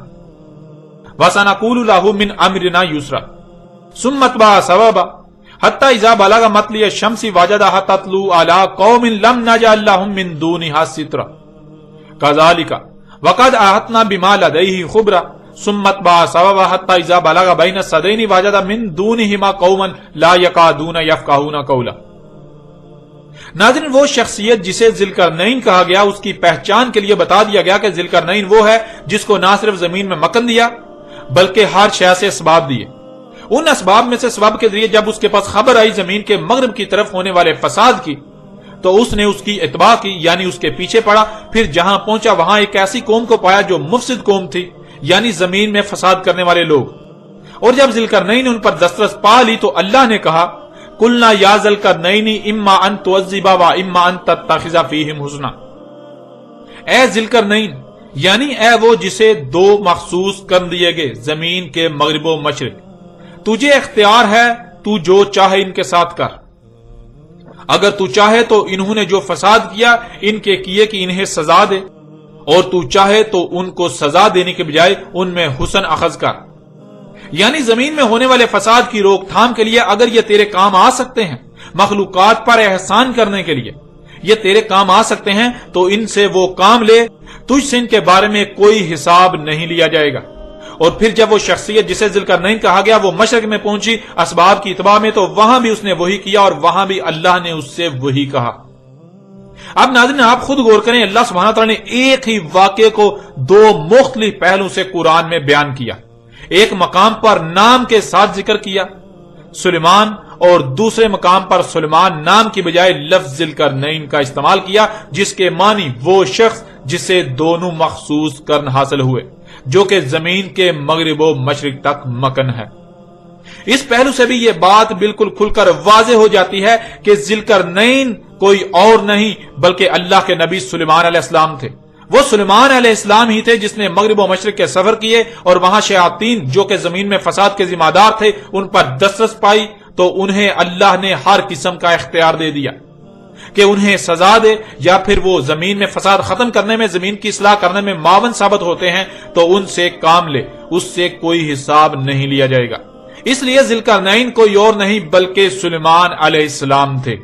وَسَنَقُولُ لَهُ مِنْ أَمْرِنَا يُسْرًا ثُمَّ اتْبَعَ سَبَبًا حتى إذا بلغ مطلع الشمس وجدها تطلع على قوم لم نجعل لهم من دونها سترا كذلك وقد أحطنا بما لديه خبرا ثم اتبع سببا حتى إذا بلغ بين السدين وجد من دونهما قوما لا يكادون يفقهون قولا۔ ناظرین، وہ شخصیت جسے ذوالقرنین کہا گیا، اس کی پہچان کے لیے بتا دیا گیا کہ ذوالقرنین وہ ہے جس کو نہ صرف زمین میں مکن دیا بلکہ ہر شے سے اسباب دیے۔ ان اسباب میں سے سبب کے ذریعے جب اس کے پاس خبر آئی زمین کے مغرب کی طرف ہونے والے فساد کی، تو اس نے اس کی اتباع کی، یعنی اس کے پیچھے پڑا۔ پھر جہاں پہنچا وہاں ایک ایسی قوم کو پایا جو مفسد قوم تھی، یعنی زمین میں فساد کرنے والے لوگ۔ اور جب ذوالقرنین نے ان پر دسترس پا لی تو اللہ نے کہا قلنا یا ذوالقرنین اما ان تعذب و اما ان تتخذ فیہم حسنا، اے ذوالقرنین، یعنی اے وہ جسے دو مخصوص کر دیے گئے زمین کے مغرب و مشرق، تجھے اختیار ہے، تو جو چاہے ان کے ساتھ کر۔ اگر تو چاہے تو انہوں نے جو فساد کیا ان کے کیے کہ انہیں سزا دے، اور تو چاہے تو ان کو سزا دینے کے بجائے ان میں حسن اخذ کر۔ یعنی زمین میں ہونے والے فساد کی روک تھام کے لیے اگر یہ تیرے کام آ سکتے ہیں، مخلوقات پر احسان کرنے کے لیے یہ تیرے کام آ سکتے ہیں، تو ان سے وہ کام لے، تجھ سے ان کے بارے میں کوئی حساب نہیں لیا جائے گا۔ اور پھر جب وہ شخصیت جسے ذوالقرنین کہا گیا وہ مشرق میں پہنچی اسباب کی اتباع میں، تو وہاں بھی اس نے وہی کیا اور وہاں بھی اللہ نے اس سے وہی کہا۔ اب ناظرین آپ خود غور کریں، اللہ سبحانہ تعالیٰ نے ایک ہی واقعے کو دو مختلف پہلو سے قرآن میں بیان کیا۔ ایک مقام پر نام کے ساتھ ذکر کیا سلیمان، اور دوسرے مقام پر سلیمان نام کی بجائے لفظ ذوالقرنین کا استعمال کیا، جس کے معنی وہ شخص جسے دونوں مخصوص قرن حاصل ہوئے، جو کہ زمین کے مغرب و مشرق تک مکن ہے۔ اس پہلو سے بھی یہ بات بالکل کھل کر واضح ہو جاتی ہے کہ ذوالقرنین کوئی اور نہیں بلکہ اللہ کے نبی سلیمان علیہ السلام تھے۔ وہ سلیمان علیہ السلام ہی تھے جس نے مغرب و مشرق کے سفر کیے اور وہاں شیاطین جو کہ زمین میں فساد کے ذمہ دار تھے ان پر دسترس پائی، تو انہیں اللہ نے ہر قسم کا اختیار دے دیا کہ انہیں سزا دے، یا پھر وہ زمین میں فساد ختم کرنے میں، زمین کی اصلاح کرنے میں معاون ثابت ہوتے ہیں تو ان سے کام لے، اس سے کوئی حساب نہیں لیا جائے گا۔ اس لیے ذوالقرنین کوئی اور نہیں بلکہ سلیمان علیہ السلام تھے۔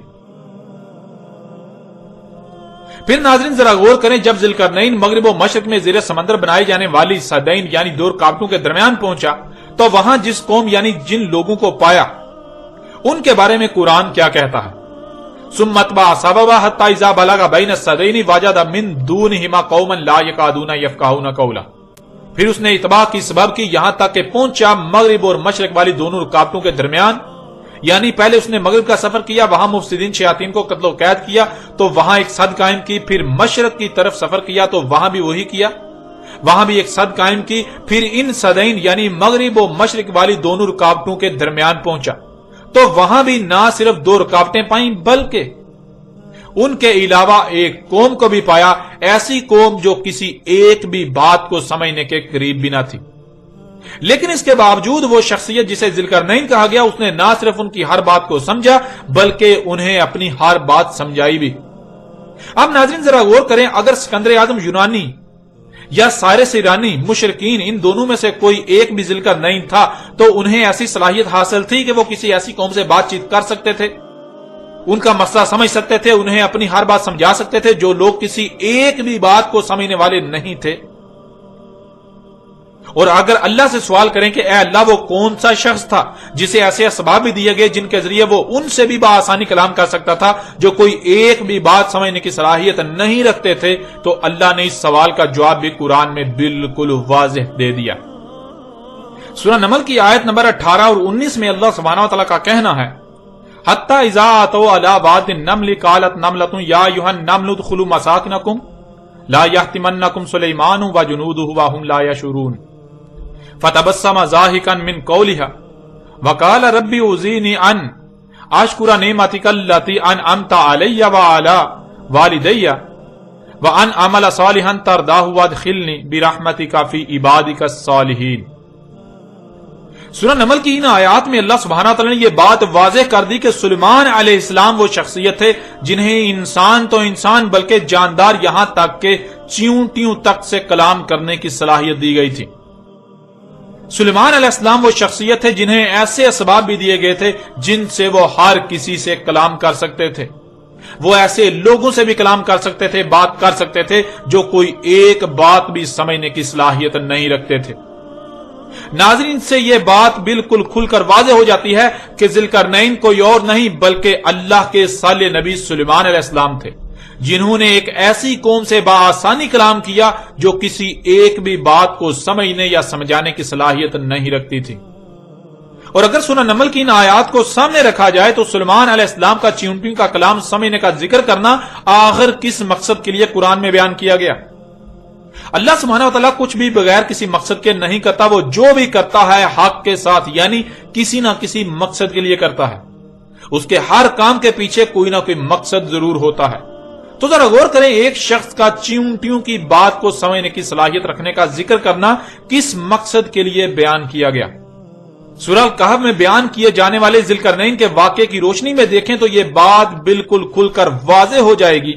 پھر ناظرین ذرا غور کریں، جب ذوالقرنین مغرب و مشرق میں زیر سمندر بنائی جانے والی صدین یعنی دو رکاوٹوں کے درمیان پہنچا، تو وہاں جس قوم یعنی جن لوگوں کو پایا ان کے بارے میں قرآن کیا کہتا ہے؟ ثم اتبع سببا حتى اذا بلغ بين السدين وجد من دونهما قوما لا يكادون يفقهون قولا۔ پھر اس نے اتباع کی سبب کی یہاں تک کہ پہنچا مغرب اور مشرق والی دونوں رکاوٹوں کے درمیان، یعنی پہلے اس نے مغرب کا سفر کیا، وہاں مفسدین شیاطین کو قتل و قید کیا تو وہاں ایک صد قائم کی، پھر مشرق کی طرف سفر کیا تو وہاں بھی وہی کیا، وہاں بھی ایک صد قائم کی، پھر ان صدین یعنی مغرب و مشرق والی دونوں رکاوٹوں کے درمیان پہنچا تو وہاں بھی نہ صرف دو رکاوٹیں پائیں بلکہ ان کے علاوہ ایک قوم کو بھی پایا، ایسی قوم جو کسی ایک بھی بات کو سمجھنے کے قریب بھی نہ تھی۔ لیکن اس کے باوجود وہ شخصیت جسے ذوالقرنین کہا گیا اس نے نہ صرف ان کی ہر بات کو سمجھا بلکہ انہیں اپنی ہر بات سمجھائی بھی۔ اب ناظرین ذرا غور کریں، اگر سکندر اعظم یونانی یا سائرس ایرانی مشرکین ان دونوں میں سے کوئی ایک بھی ذوالقرنین تھا تو انہیں ایسی صلاحیت حاصل تھی کہ وہ کسی ایسی قوم سے بات چیت کر سکتے تھے، ان کا مسئلہ سمجھ سکتے تھے، انہیں اپنی ہر بات سمجھا سکتے تھے، جو لوگ کسی ایک بھی بات کو سمجھنے والے نہیں تھے۔ اور اگر اللہ سے سوال کریں کہ اے اللہ وہ کون سا شخص تھا جسے ایسے اسباب بھی دیے گئے جن کے ذریعے وہ ان سے بھی بآسانی کلام کر سکتا تھا جو کوئی ایک بھی بات سمجھنے کی صلاحیت نہیں رکھتے تھے، تو اللہ نے اس سوال کا جواب بھی قرآن میں بالکل واضح دے دیا۔ سورہ نمل کی آیت نمبر 18 اور 19 میں اللہ سبحانہ وتعالی کا کہنا ہے حتی اذا اتوا علی واد النمل قالت نملۃ یا ایھا النمل ادخلوا مساکنکم لا یحطمنکم سلیمان وجنودہ وهم لا یشعرون فتبسم ضاحکا من قولها وقال رب اوزعنی ان اشکر نعمتک التی انعمت علی وعلی والدی وان اعمل صالحا ترضاہ وادخلنی برحمتک فی عبادک الصالحین۔ سورہ نمل کی ان آیات میں اللہ سبحانہ تعالیٰ نے یہ بات واضح کر دی کہ سلیمان علیہ السلام وہ شخصیت تھے جنہیں انسان تو انسان بلکہ جاندار یہاں تک کہ چیونٹیوں تک سے کلام کرنے کی صلاحیت دی گئی تھی۔ سلیمان علیہ السلام وہ شخصیت تھے جنہیں ایسے اسباب بھی دیے گئے تھے جن سے وہ ہر کسی سے کلام کر سکتے تھے، وہ ایسے لوگوں سے بھی کلام کر سکتے تھے، بات کر سکتے تھے جو کوئی ایک بات بھی سمجھنے کی صلاحیت نہیں رکھتے تھے۔ ناظرین سے یہ بات بالکل کھل کر واضح ہو جاتی ہے کہ ذوالقرنین کوئی اور نہیں بلکہ اللہ کے صالح نبی سلیمان علیہ السلام تھے، جنہوں نے ایک ایسی قوم سے بآسانی کلام کیا جو کسی ایک بھی بات کو سمجھنے یا سمجھانے کی صلاحیت نہیں رکھتی تھی۔ اور اگر سورہ نمل کی ان آیات کو سامنے رکھا جائے تو سلیمان علیہ السلام کا چیونٹیوں کا کلام سمجھنے کا ذکر کرنا آخر کس مقصد کے لیے قرآن میں بیان کیا گیا؟ اللہ سبحانہ وتعالیٰ کچھ بھی بغیر کسی مقصد کے نہیں کرتا، وہ جو بھی کرتا ہے حق کے ساتھ یعنی کسی نہ کسی مقصد کے لیے کرتا ہے، اس کے ہر کام کے پیچھے کوئی نہ کوئی مقصد ضرور ہوتا ہے۔ تو ذرا غور کریں، ایک شخص کا چیونٹیوں کی بات کو سمجھنے کی صلاحیت رکھنے کا ذکر کرنا کس مقصد کے لیے بیان کیا گیا؟ سورہ الکہف میں بیان کیے جانے والے ذوالقرنین کے واقعے کی روشنی میں دیکھیں تو یہ بات بالکل کھل کر واضح ہو جائے گی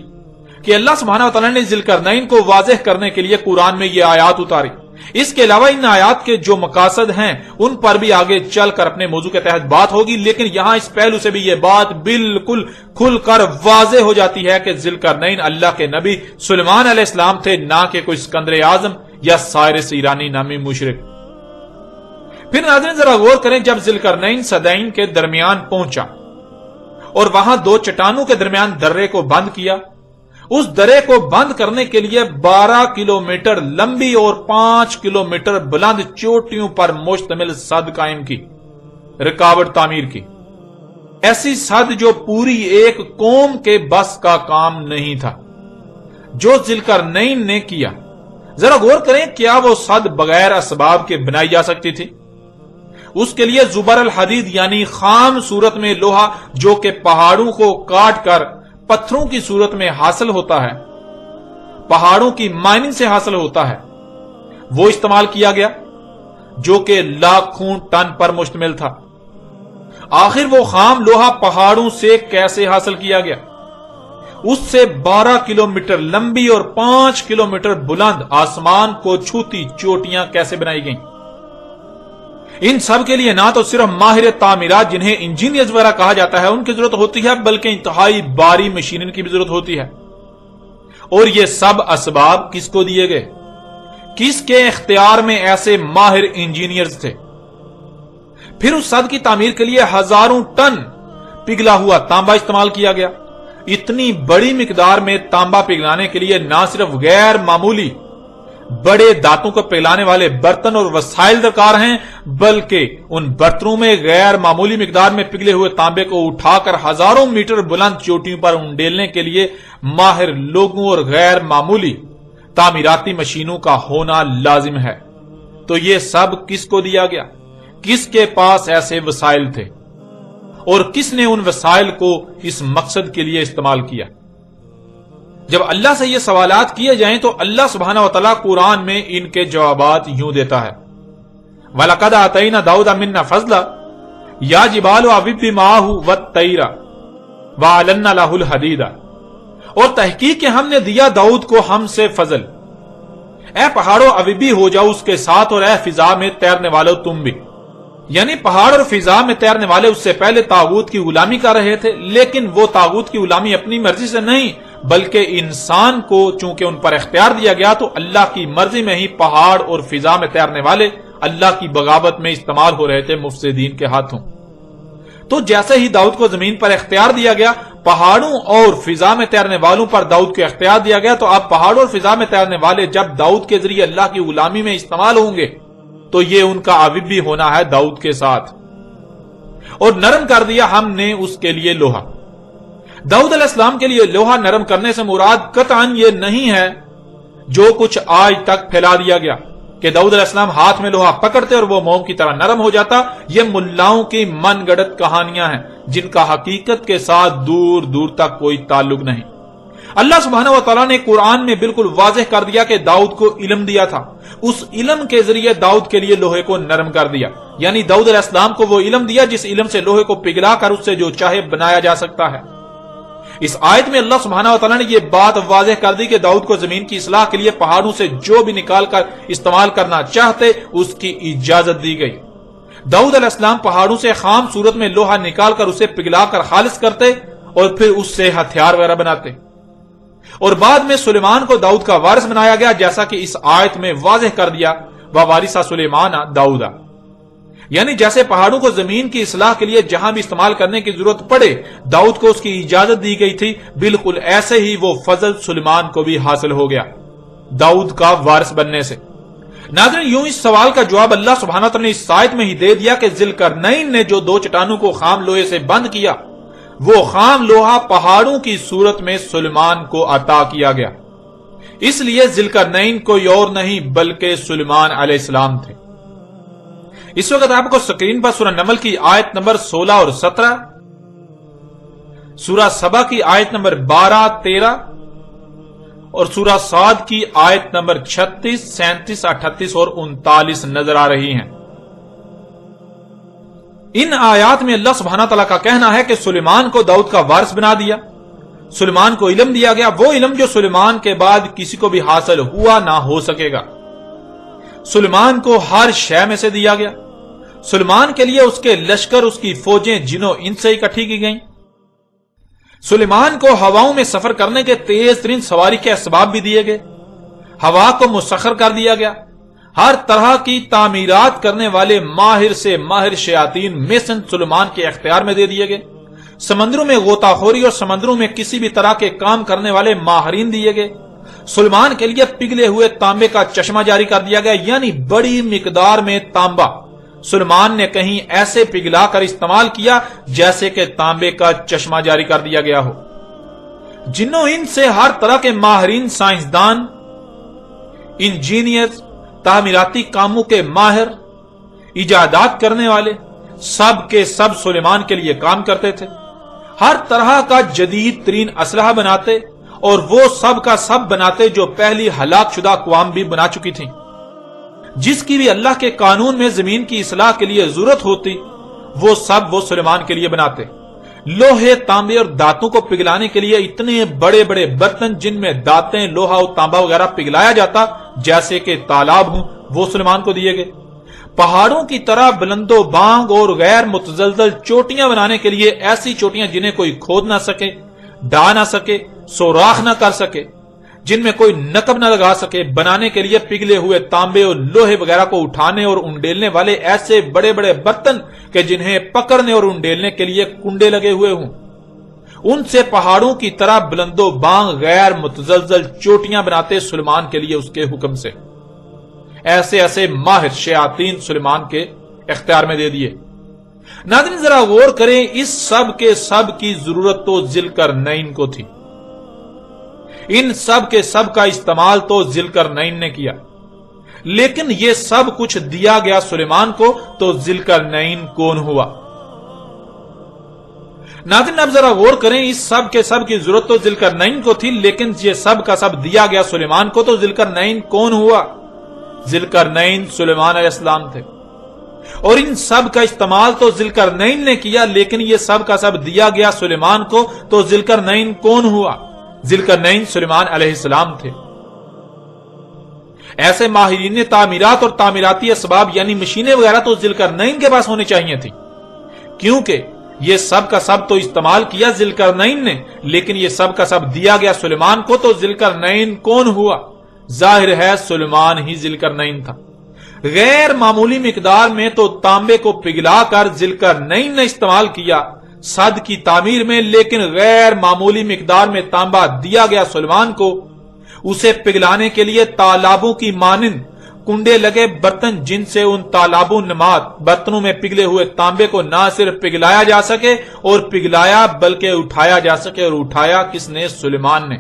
کہ اللہ سبحانہ وتعالی نے ذوالقرنین کو واضح کرنے کے لیے قرآن میں یہ آیات اتاری۔ اس کے علاوہ ان آیات کے جو مقاصد ہیں ان پر بھی آگے چل کر اپنے موضوع کے تحت بات ہوگی، لیکن یہاں اس پہلو سے بھی یہ بات بالکل کھل کر واضح ہو جاتی ہے کہ ذوالقرنین اللہ کے نبی سلیمان علیہ السلام تھے، نہ کہ کوئی اسکندر اعظم یا سائرس ایرانی نامی مشرک۔ پھر ناظرین ذرا غور کریں، جب ذوالقرنین صدعین کے درمیان پہنچا اور وہاں دو چٹانوں کے درمیان درے کو بند کیا، اس درے کو بند کرنے کے لیے 12 کلومیٹر لمبی اور 5 کلومیٹر بلند چوٹیوں پر مشتمل سد قائم کی، رکاوٹ تعمیر کی، ایسی سد جو پوری ایک قوم کے بس کا کام نہیں تھا جو ذوالقرنین نے کیا۔ ذرا غور کریں، کیا وہ سد بغیر اسباب کے بنائی جا سکتی تھی؟ اس کے لیے زبر الحدید یعنی خام صورت میں لوہا جو کہ پہاڑوں کو کاٹ کر پتھروں کی صورت میں حاصل ہوتا ہے، پہاڑوں کی مائننگ سے حاصل ہوتا ہے، وہ استعمال کیا گیا جو کہ لاکھوں ٹن پر مشتمل تھا۔ آخر وہ خام لوہا پہاڑوں سے کیسے حاصل کیا گیا؟ اس سے 12 کلومیٹر لمبی اور 5 کلومیٹر بلند آسمان کو چھوتی چوٹیاں کیسے بنائی گئیں؟ ان سب کے لیے نہ تو صرف ماہر تعمیرات جنہیں انجینئرز وغیرہ کہا جاتا ہے ان کی ضرورت ہوتی ہے، بلکہ انتہائی باری مشینری کی بھی ضرورت ہوتی ہے۔ اور یہ سب اسباب کس کو دیے گئے؟ کس کے اختیار میں ایسے ماہر انجینئرز تھے؟ پھر اس سد کی تعمیر کے لیے ہزاروں ٹن پگھلا ہوا تانبا استعمال کیا گیا۔ اتنی بڑی مقدار میں تانبا پگھلانے کے لیے نہ صرف غیر معمولی بڑے دانتوں کو پگھلانے والے برتن اور وسائل درکار ہیں، بلکہ ان برتنوں میں غیر معمولی مقدار میں پگھلے ہوئے تانبے کو اٹھا کر ہزاروں میٹر بلند چوٹیوں پر انڈیلنے کے لیے ماہر لوگوں اور غیر معمولی تعمیراتی مشینوں کا ہونا لازم ہے۔ تو یہ سب کس کو دیا گیا؟ کس کے پاس ایسے وسائل تھے اور کس نے ان وسائل کو اس مقصد کے لیے استعمال کیا؟ جب اللہ سے یہ سوالات کیے جائیں تو اللہ سبحانہ وتعالی قرآن میں ان کے جوابات یوں دیتا ہے، وَلَقَدْ آتَيْنَا دَاوُدَ مِنَّا فَضْلًا يَا جِبَالُ أَوِّبِّ مَعَهُ وَالطَّيْرَ وَأَلَنَّا لَهُ الْحَدِيدَ، اور تحقیق کہ ہم نے دیا داؤد کو ہم سے فضل، اے پہاڑوں اویبی ہو جاؤ اس کے ساتھ، اور اے فضا میں تیرنے والو تم بھی۔ یعنی پہاڑ اور فضا میں تیرنے والے اس سے پہلے طاغوت کی غلامی کر رہے تھے، لیکن وہ طاغوت کی غلامی اپنی مرضی سے نہیں بلکہ انسان کو چونکہ ان پر اختیار دیا گیا تو اللہ کی مرضی میں ہی پہاڑ اور فضا میں تیرنے والے اللہ کی بغاوت میں استعمال ہو رہے تھے مفسدین کے ہاتھوں۔ تو جیسے ہی داؤد کو زمین پر اختیار دیا گیا، پہاڑوں اور فضا میں تیرنے والوں پر داؤد کو اختیار دیا گیا، تو اب پہاڑوں اور فضا میں تیرنے والے جب داؤد کے ذریعے اللہ کی غلامی میں استعمال ہوں گے تو یہ ان کا عوب بھی ہونا ہے داؤد کے ساتھ۔ اور نرم کر دیا ہم نے اس کے لیے لوہا۔ داؤد علیہ السلام کے لیے لوہا نرم کرنے سے مراد قطعاً یہ نہیں ہے جو کچھ آج تک پھیلا دیا گیا کہ داؤد علیہ السلام ہاتھ میں لوہا پکڑتے اور وہ موم کی طرح نرم ہو جاتا۔ یہ ملاؤں کی من گڑت کہانیاں ہیں جن کا حقیقت کے ساتھ دور دور تک کوئی تعلق نہیں۔ اللہ سبحانہ و تعالیٰ نے قرآن میں بالکل واضح کر دیا کہ داؤد کو علم دیا تھا، اس علم کے ذریعے داؤد کے لیے لوہے کو نرم کر دیا، یعنی داؤد علیہ السلام کو وہ علم دیا جس علم سے لوہے کو پگھلا کر اس سے جو چاہے بنایا جا سکتا ہے۔ اس آیت میں اللہ سبحانہ و تعالیٰ نے یہ بات واضح کر دی کہ داؤد کو زمین کی اصلاح کے لیے پہاڑوں سے جو بھی نکال کر استعمال کرنا چاہتے اس کی اجازت دی گئی۔ داؤد علیہ السلام پہاڑوں سے خام صورت میں لوہا نکال کر اسے پگھلا کر خالص کرتے اور پھر اس سے ہتھیار وغیرہ بناتے، اور بعد میں سلیمان کو داؤد کا وارث بنایا گیا، جیسا کہ اس آیت میں واضح کر دیا وَوَارِثَ سُلَيْمَانَ دَاؤُدَ، یعنی جیسے پہاڑوں کو زمین کی اصلاح کے لیے جہاں بھی استعمال کرنے کی ضرورت پڑے داؤد کو اس کی اجازت دی گئی تھی، بالکل ایسے ہی وہ فضل سلیمان کو بھی حاصل ہو گیا داؤد کا وارث بننے سے۔ ناظرین، یوں اس سوال کا جواب اللہ سبحانہ تعالیٰ نے اس آیت میں ہی دے دیا کہ ذوالقرنین نے جو دو چٹانوں کو خام لوہے سے بند کیا وہ خام لوہا پہاڑوں کی صورت میں سلیمان کو عطا کیا گیا، اس لیے ذوالقرنین کوئی اور نہیں بلکہ سلیمان علیہ السلام تھے۔ اس وقت آپ کو سکرین پر سورہ نمل کی آیت نمبر 16 اور 17، سورہ سبا کی آیت نمبر 12، 13 اور سورہ صاد کی آیت نمبر 36، 37، 38 اور 39 نظر آ رہی ہیں۔ ان آیات میں اللہ سبحانہ تعالیٰ کا کہنا ہے کہ سلیمان کو داؤد کا وارث بنا دیا، سلیمان کو علم دیا گیا، وہ علم جو سلیمان کے بعد کسی کو بھی حاصل ہوا نہ ہو سکے گا۔ سلیمان کو ہر شے میں سے دیا گیا۔ سلیمان کے لیے اس کے لشکر، اس کی فوجیں جنوں ان سے اکٹھی کی گئیں۔ سلیمان کو ہواؤں میں سفر کرنے کے تیز ترین سواری کے اسباب بھی دیے گئے، ہوا کو مسخر کر دیا گیا، ہر طرح کی تعمیرات کرنے والے ماہر سے ماہر شیاطین میسن سلیمان کے اختیار میں دے دیے گئے، سمندروں میں غوطہ خوری اور سمندروں میں کسی بھی طرح کے کام کرنے والے ماہرین دیے گئے۔ سلیمان کے لیے پگھلے ہوئے تانبے کا چشمہ جاری کر دیا گیا، یعنی بڑی مقدار میں تانبا سلیمان نے کہیں ایسے پگھلا کر استعمال کیا جیسے کہ تانبے کا چشمہ جاری کر دیا گیا ہو۔ جنوں ان سے ہر طرح کے ماہرین، سائنسدان، انجینئر، تعمیراتی کاموں کے ماہر، ایجادات کرنے والے، سب کے سب سلیمان کے لیے کام کرتے تھے، ہر طرح کا جدید ترین اسلحہ بناتے، اور وہ سب کا سب بناتے جو پہلی ہلاک شدہ اقوام بھی بنا چکی تھیں۔ جس کی بھی اللہ کے قانون میں زمین کی اصلاح کے لیے ضرورت ہوتی، وہ سب وہ سلیمان کے لیے بناتے۔ لوہے، تانبے اور دانتوں کو پگھلانے کے لیے اتنے بڑے بڑے برتن جن میں دانتیں، لوہا اور تانبا وغیرہ پگھلایا جاتا جیسے کہ تالاب ہوں، وہ سلیمان کو دیے گئے۔ پہاڑوں کی طرح بلند و بانگ اور غیر متزلزل چوٹیاں بنانے کے لیے ایسی چوٹیاں جنہیں کوئی کھود نہ سکے، ڈھا نہ سکے، سوراخ نہ کر سکے، جن میں کوئی نقب نہ لگا سکے، بنانے کے لیے پگھلے ہوئے تانبے اور لوہے وغیرہ کو اٹھانے اور انڈیلنے والے ایسے بڑے بڑے برتن کہ جنہیں پکڑنے اور انڈیلنے کے لیے کنڈے لگے ہوئے ہوں، ان سے پہاڑوں کی طرح بلند و بانگ غیر متزلزل چوٹیاں بناتے سلیمان کے لیے اس کے حکم سے۔ ایسے ایسے ماہر شیاطین سلیمان کے اختیار میں دے دیے۔ ناظرین ذرا غور کریں، اس سب کے سب کی ضرورت تو ذوالقرنین کو تھی، ان سب کے سب کا استعمال تو ذوالقرنین نے کیا، لیکن یہ سب کچھ دیا گیا سلیمان کو تو ذوالقرنین کون ہوا؟ ناظرین اب ذرا غور کریں، اس سب کے سب کی ضرورت تو ذوالقرنین کو تھی، لیکن یہ سب کا سب دیا گیا سلیمان کو تو ذوالقرنین کون ہوا؟ ذوالقرنین سلیمان علیہ السلام تھے، اور ان سب کا استعمال تو ذوالقرنین نے کیا، لیکن یہ سب کا سب دیا گیا سلیمان کو تو ذوالقرنین کون ہوا؟ ذوالقرنین سلیمان علیہ السلام تھے۔ ایسے ماہرین تعمیرات اور تعمیراتی اسباب یعنی مشینیں وغیرہ تو ذوالقرنین کے پاس ہونی چاہیے تھی، کیونکہ یہ سب کا سب تو استعمال کیا ذوالقرنین نے، لیکن یہ سب کا سب دیا گیا سلیمان کو تو ذوالقرنین کون ہوا؟ ظاہر ہے سلیمان ہی ذوالقرنین تھا۔ غیر معمولی مقدار میں تو تانبے کو پگھلا کر ذوالقرنین نے استعمال کیا صد کی تعمیر میں، لیکن غیر معمولی مقدار میں تانبا دیا گیا سلیمان کو، اسے پگھلانے کے لیے تالابوں کی مانند کنڈے لگے برتن جن سے ان تالابوں نماد برتنوں میں پگھلے ہوئے تانبے کو نہ صرف پگھلایا جا سکے اور پگھلایا بلکہ اٹھایا جا سکے، اور اٹھایا کس نے؟ سلیمان نے۔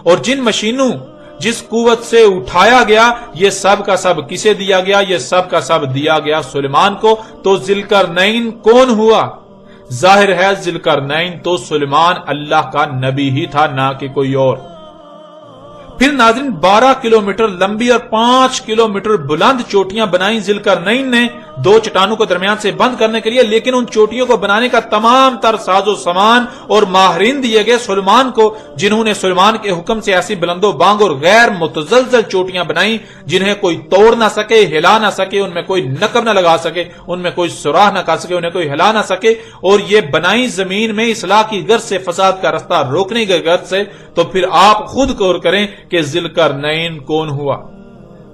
اور جن مشینوں، جس قوت سے اٹھایا گیا، یہ سب کا سب کسے دیا گیا؟ یہ سب کا سب دیا گیا سلیمان کو تو ذوالقرنین کون ہوا؟ ظاہر ہے ذوالقرنین تو سلیمان اللہ کا نبی ہی تھا، نہ کہ کوئی اور۔ پھر ناظرین 12 کلومیٹر لمبی اور 5 کلومیٹر بلند چوٹیاں بنائیں ذوالقرنین نے دو چٹانوں کو درمیان سے بند کرنے کے لیے، لیکن ان چوٹیوں کو بنانے کا تمام تر ساز و سامان اور ماہرین دیے گئے سلیمان کو، جنہوں نے سلیمان کے حکم سے ایسی بلند و بانگ اور غیر متزلزل چوٹیاں بنائیں جنہیں کوئی توڑ نہ سکے، ہلا نہ سکے، ان میں کوئی نقب نہ لگا سکے، ان میں کوئی سوراخ نہ کر سکے، انہیں کوئی ہلا نہ سکے، اور یہ بنائیں زمین میں اصلاح کی غرض سے، فساد کا رستہ روکنے کی غرض سے۔ تو پھر آپ خود غور کریں کہ ذوالقرنین کون ہوا؟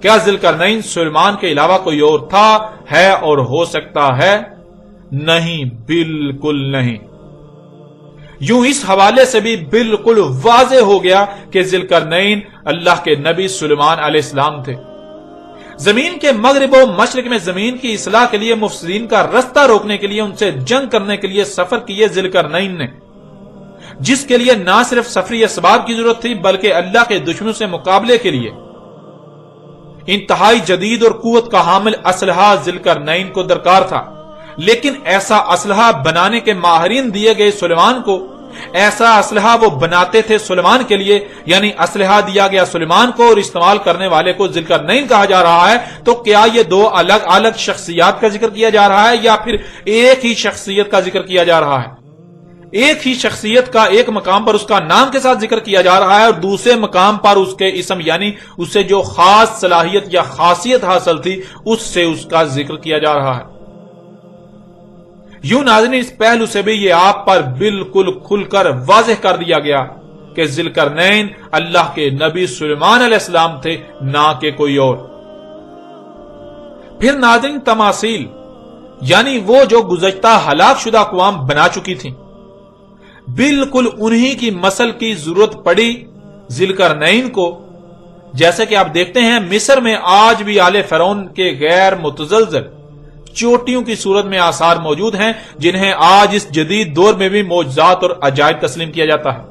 کیا ذوالقرنین سلیمان کے علاوہ کوئی اور تھا، ہے اور ہو سکتا ہے؟ نہیں، بالکل نہیں۔ یوں اس حوالے سے بھی بالکل واضح ہو گیا کہ ذوالقرنین اللہ کے نبی سلیمان علیہ السلام تھے۔ زمین کے مغرب و مشرق میں زمین کی اصلاح کے لیے، مفسدین کا رستہ روکنے کے لیے، ان سے جنگ کرنے کے لیے سفر کیے ذوالقرنین نے، جس کے لیے نہ صرف سفری اسباب کی ضرورت تھی بلکہ اللہ کے دشمنوں سے مقابلے کے لیے انتہائی جدید اور قوت کا حامل اسلحہ ذوالقرنین کو درکار تھا۔ لیکن ایسا اسلحہ بنانے کے ماہرین دیے گئے سلیمان کو، ایسا اسلحہ وہ بناتے تھے سلیمان کے لیے، یعنی اسلحہ دیا گیا سلیمان کو اور استعمال کرنے والے کو ذوالقرنین کہا جا رہا ہے۔ تو کیا یہ دو الگ الگ شخصیات کا ذکر کیا جا رہا ہے یا پھر ایک ہی شخصیت کا ذکر کیا جا رہا ہے؟ ایک ہی شخصیت کا ایک مقام پر اس کا نام کے ساتھ ذکر کیا جا رہا ہے اور دوسرے مقام پر اس کے اسم یعنی اسے جو خاص صلاحیت یا خاصیت حاصل تھی اس سے اس کا ذکر کیا جا رہا ہے۔ یوں ناظرین اس پہلو سے بھی یہ آپ پر بالکل کھل کر واضح کر دیا گیا کہ ذوالقرنین اللہ کے نبی سلیمان علیہ السلام تھے، نہ کہ کوئی اور۔ پھر ناظرین تماثیل یعنی وہ جو گزشتہ ہلاک شدہ اقوام بنا چکی تھیں، بالکل انہی کی مثل کی ضرورت پڑی ذوالقرنین کو۔ جیسے کہ آپ دیکھتے ہیں مصر میں آج بھی آل فرعون کے غیر متزلزل چوٹیوں کی صورت میں آثار موجود ہیں، جنہیں آج اس جدید دور میں بھی معجزات اور عجائب تسلیم کیا جاتا ہے۔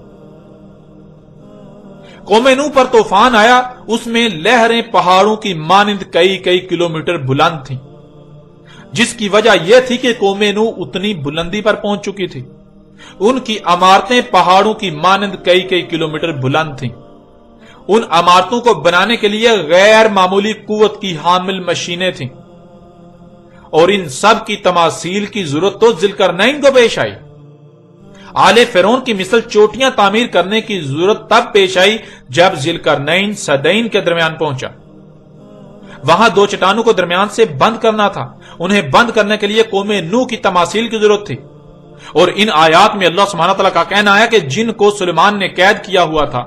قوم نوح پر طوفان آیا، اس میں لہریں پہاڑوں کی مانند کئی کئی کلومیٹر بلند تھیں، جس کی وجہ یہ تھی کہ قوم نوح اتنی بلندی پر پہنچ چکی تھی۔ ان کی عمارتیں پہاڑوں کی مانند کئی کئی کلومیٹر بلند تھیں۔ ان عمارتوں کو بنانے کے لیے غیر معمولی قوت کی حامل مشینیں تھیں، اور ان سب کی تماثیل کی ضرورت تو ذوالقرنین کو پیش آئی۔ آل فرعون کی مثل چوٹیاں تعمیر کرنے کی ضرورت تب پیش آئی جب ذوالقرنین صدین کے درمیان پہنچا۔ وہاں دو چٹانوں کو درمیان سے بند کرنا تھا، انہیں بند کرنے کے لیے قوم نوح کی تماثیل کی ضرورت تھی۔ اور ان آیات میں اللہ سبحانہ تعالیٰ کا کہنا ہے کہ جن کو سلیمان نے قید کیا ہوا تھا،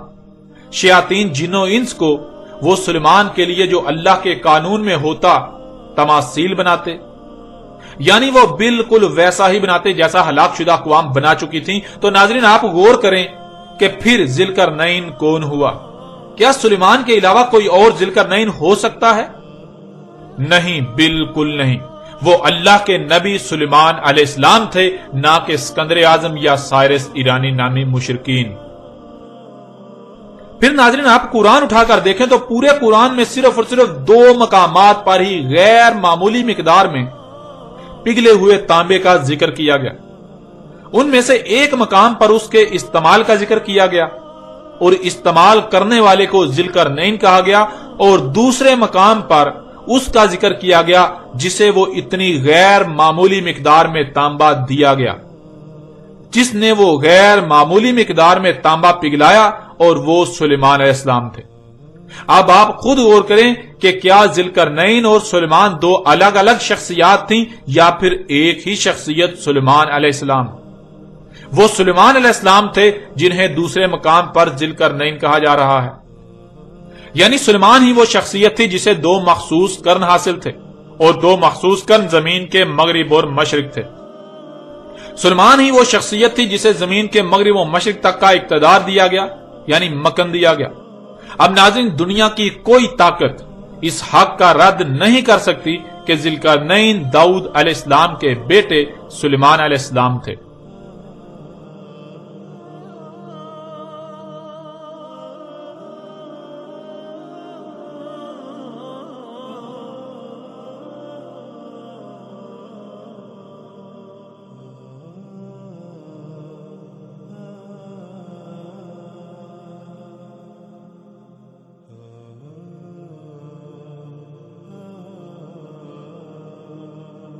شیاطین جن و انس کو، وہ سلیمان کے لیے جو اللہ کے قانون میں ہوتا تماثیل بناتے، یعنی وہ بالکل ویسا ہی بناتے جیسا ہلاک شدہ اقوام بنا چکی تھیں۔ تو ناظرین آپ غور کریں کہ پھر ذوالقرنین کون ہوا؟ کیا سلیمان کے علاوہ کوئی اور ذوالقرنین ہو سکتا ہے؟ نہیں، بالکل نہیں۔ وہ اللہ کے نبی سلیمان علیہ السلام تھے، نہ کہ اسکندر اعظم یا سائرس ایرانی نامی مشرکین۔ پھر ناظرین آپ قرآن اٹھا کر دیکھیں تو پورے قرآن میں صرف اور صرف دو مقامات پر ہی غیر معمولی مقدار میں پگھلے ہوئے تانبے کا ذکر کیا گیا۔ ان میں سے ایک مقام پر اس کے استعمال کا ذکر کیا گیا اور استعمال کرنے والے کو ذوالقرنین کہا گیا، اور دوسرے مقام پر اس کا ذکر کیا گیا جسے وہ اتنی غیر معمولی مقدار میں تانبا دیا گیا، جس نے وہ غیر معمولی مقدار میں تانبا پگھلایا، اور وہ سلیمان علیہ السلام تھے۔ اب آپ خود غور کریں کہ کیا ذوالقرنین اور سلیمان دو الگ الگ شخصیات تھیں یا پھر ایک ہی شخصیت سلیمان علیہ السلام؟ وہ سلیمان علیہ السلام تھے جنہیں دوسرے مقام پر ذوالقرنین کہا جا رہا ہے، یعنی سلیمان ہی وہ شخصیت تھی جسے دو مخصوص قرن حاصل تھے، اور دو مخصوص قرن زمین کے مغرب اور مشرق تھے۔ سلیمان ہی وہ شخصیت تھی جسے زمین کے مغرب و مشرق تک کا اقتدار دیا گیا، یعنی مکن دیا گیا۔ اب ناظرین دنیا کی کوئی طاقت اس حق کا رد نہیں کر سکتی کہ ذوالقرنین داؤد علیہ السلام کے بیٹے سلیمان علیہ السلام تھے۔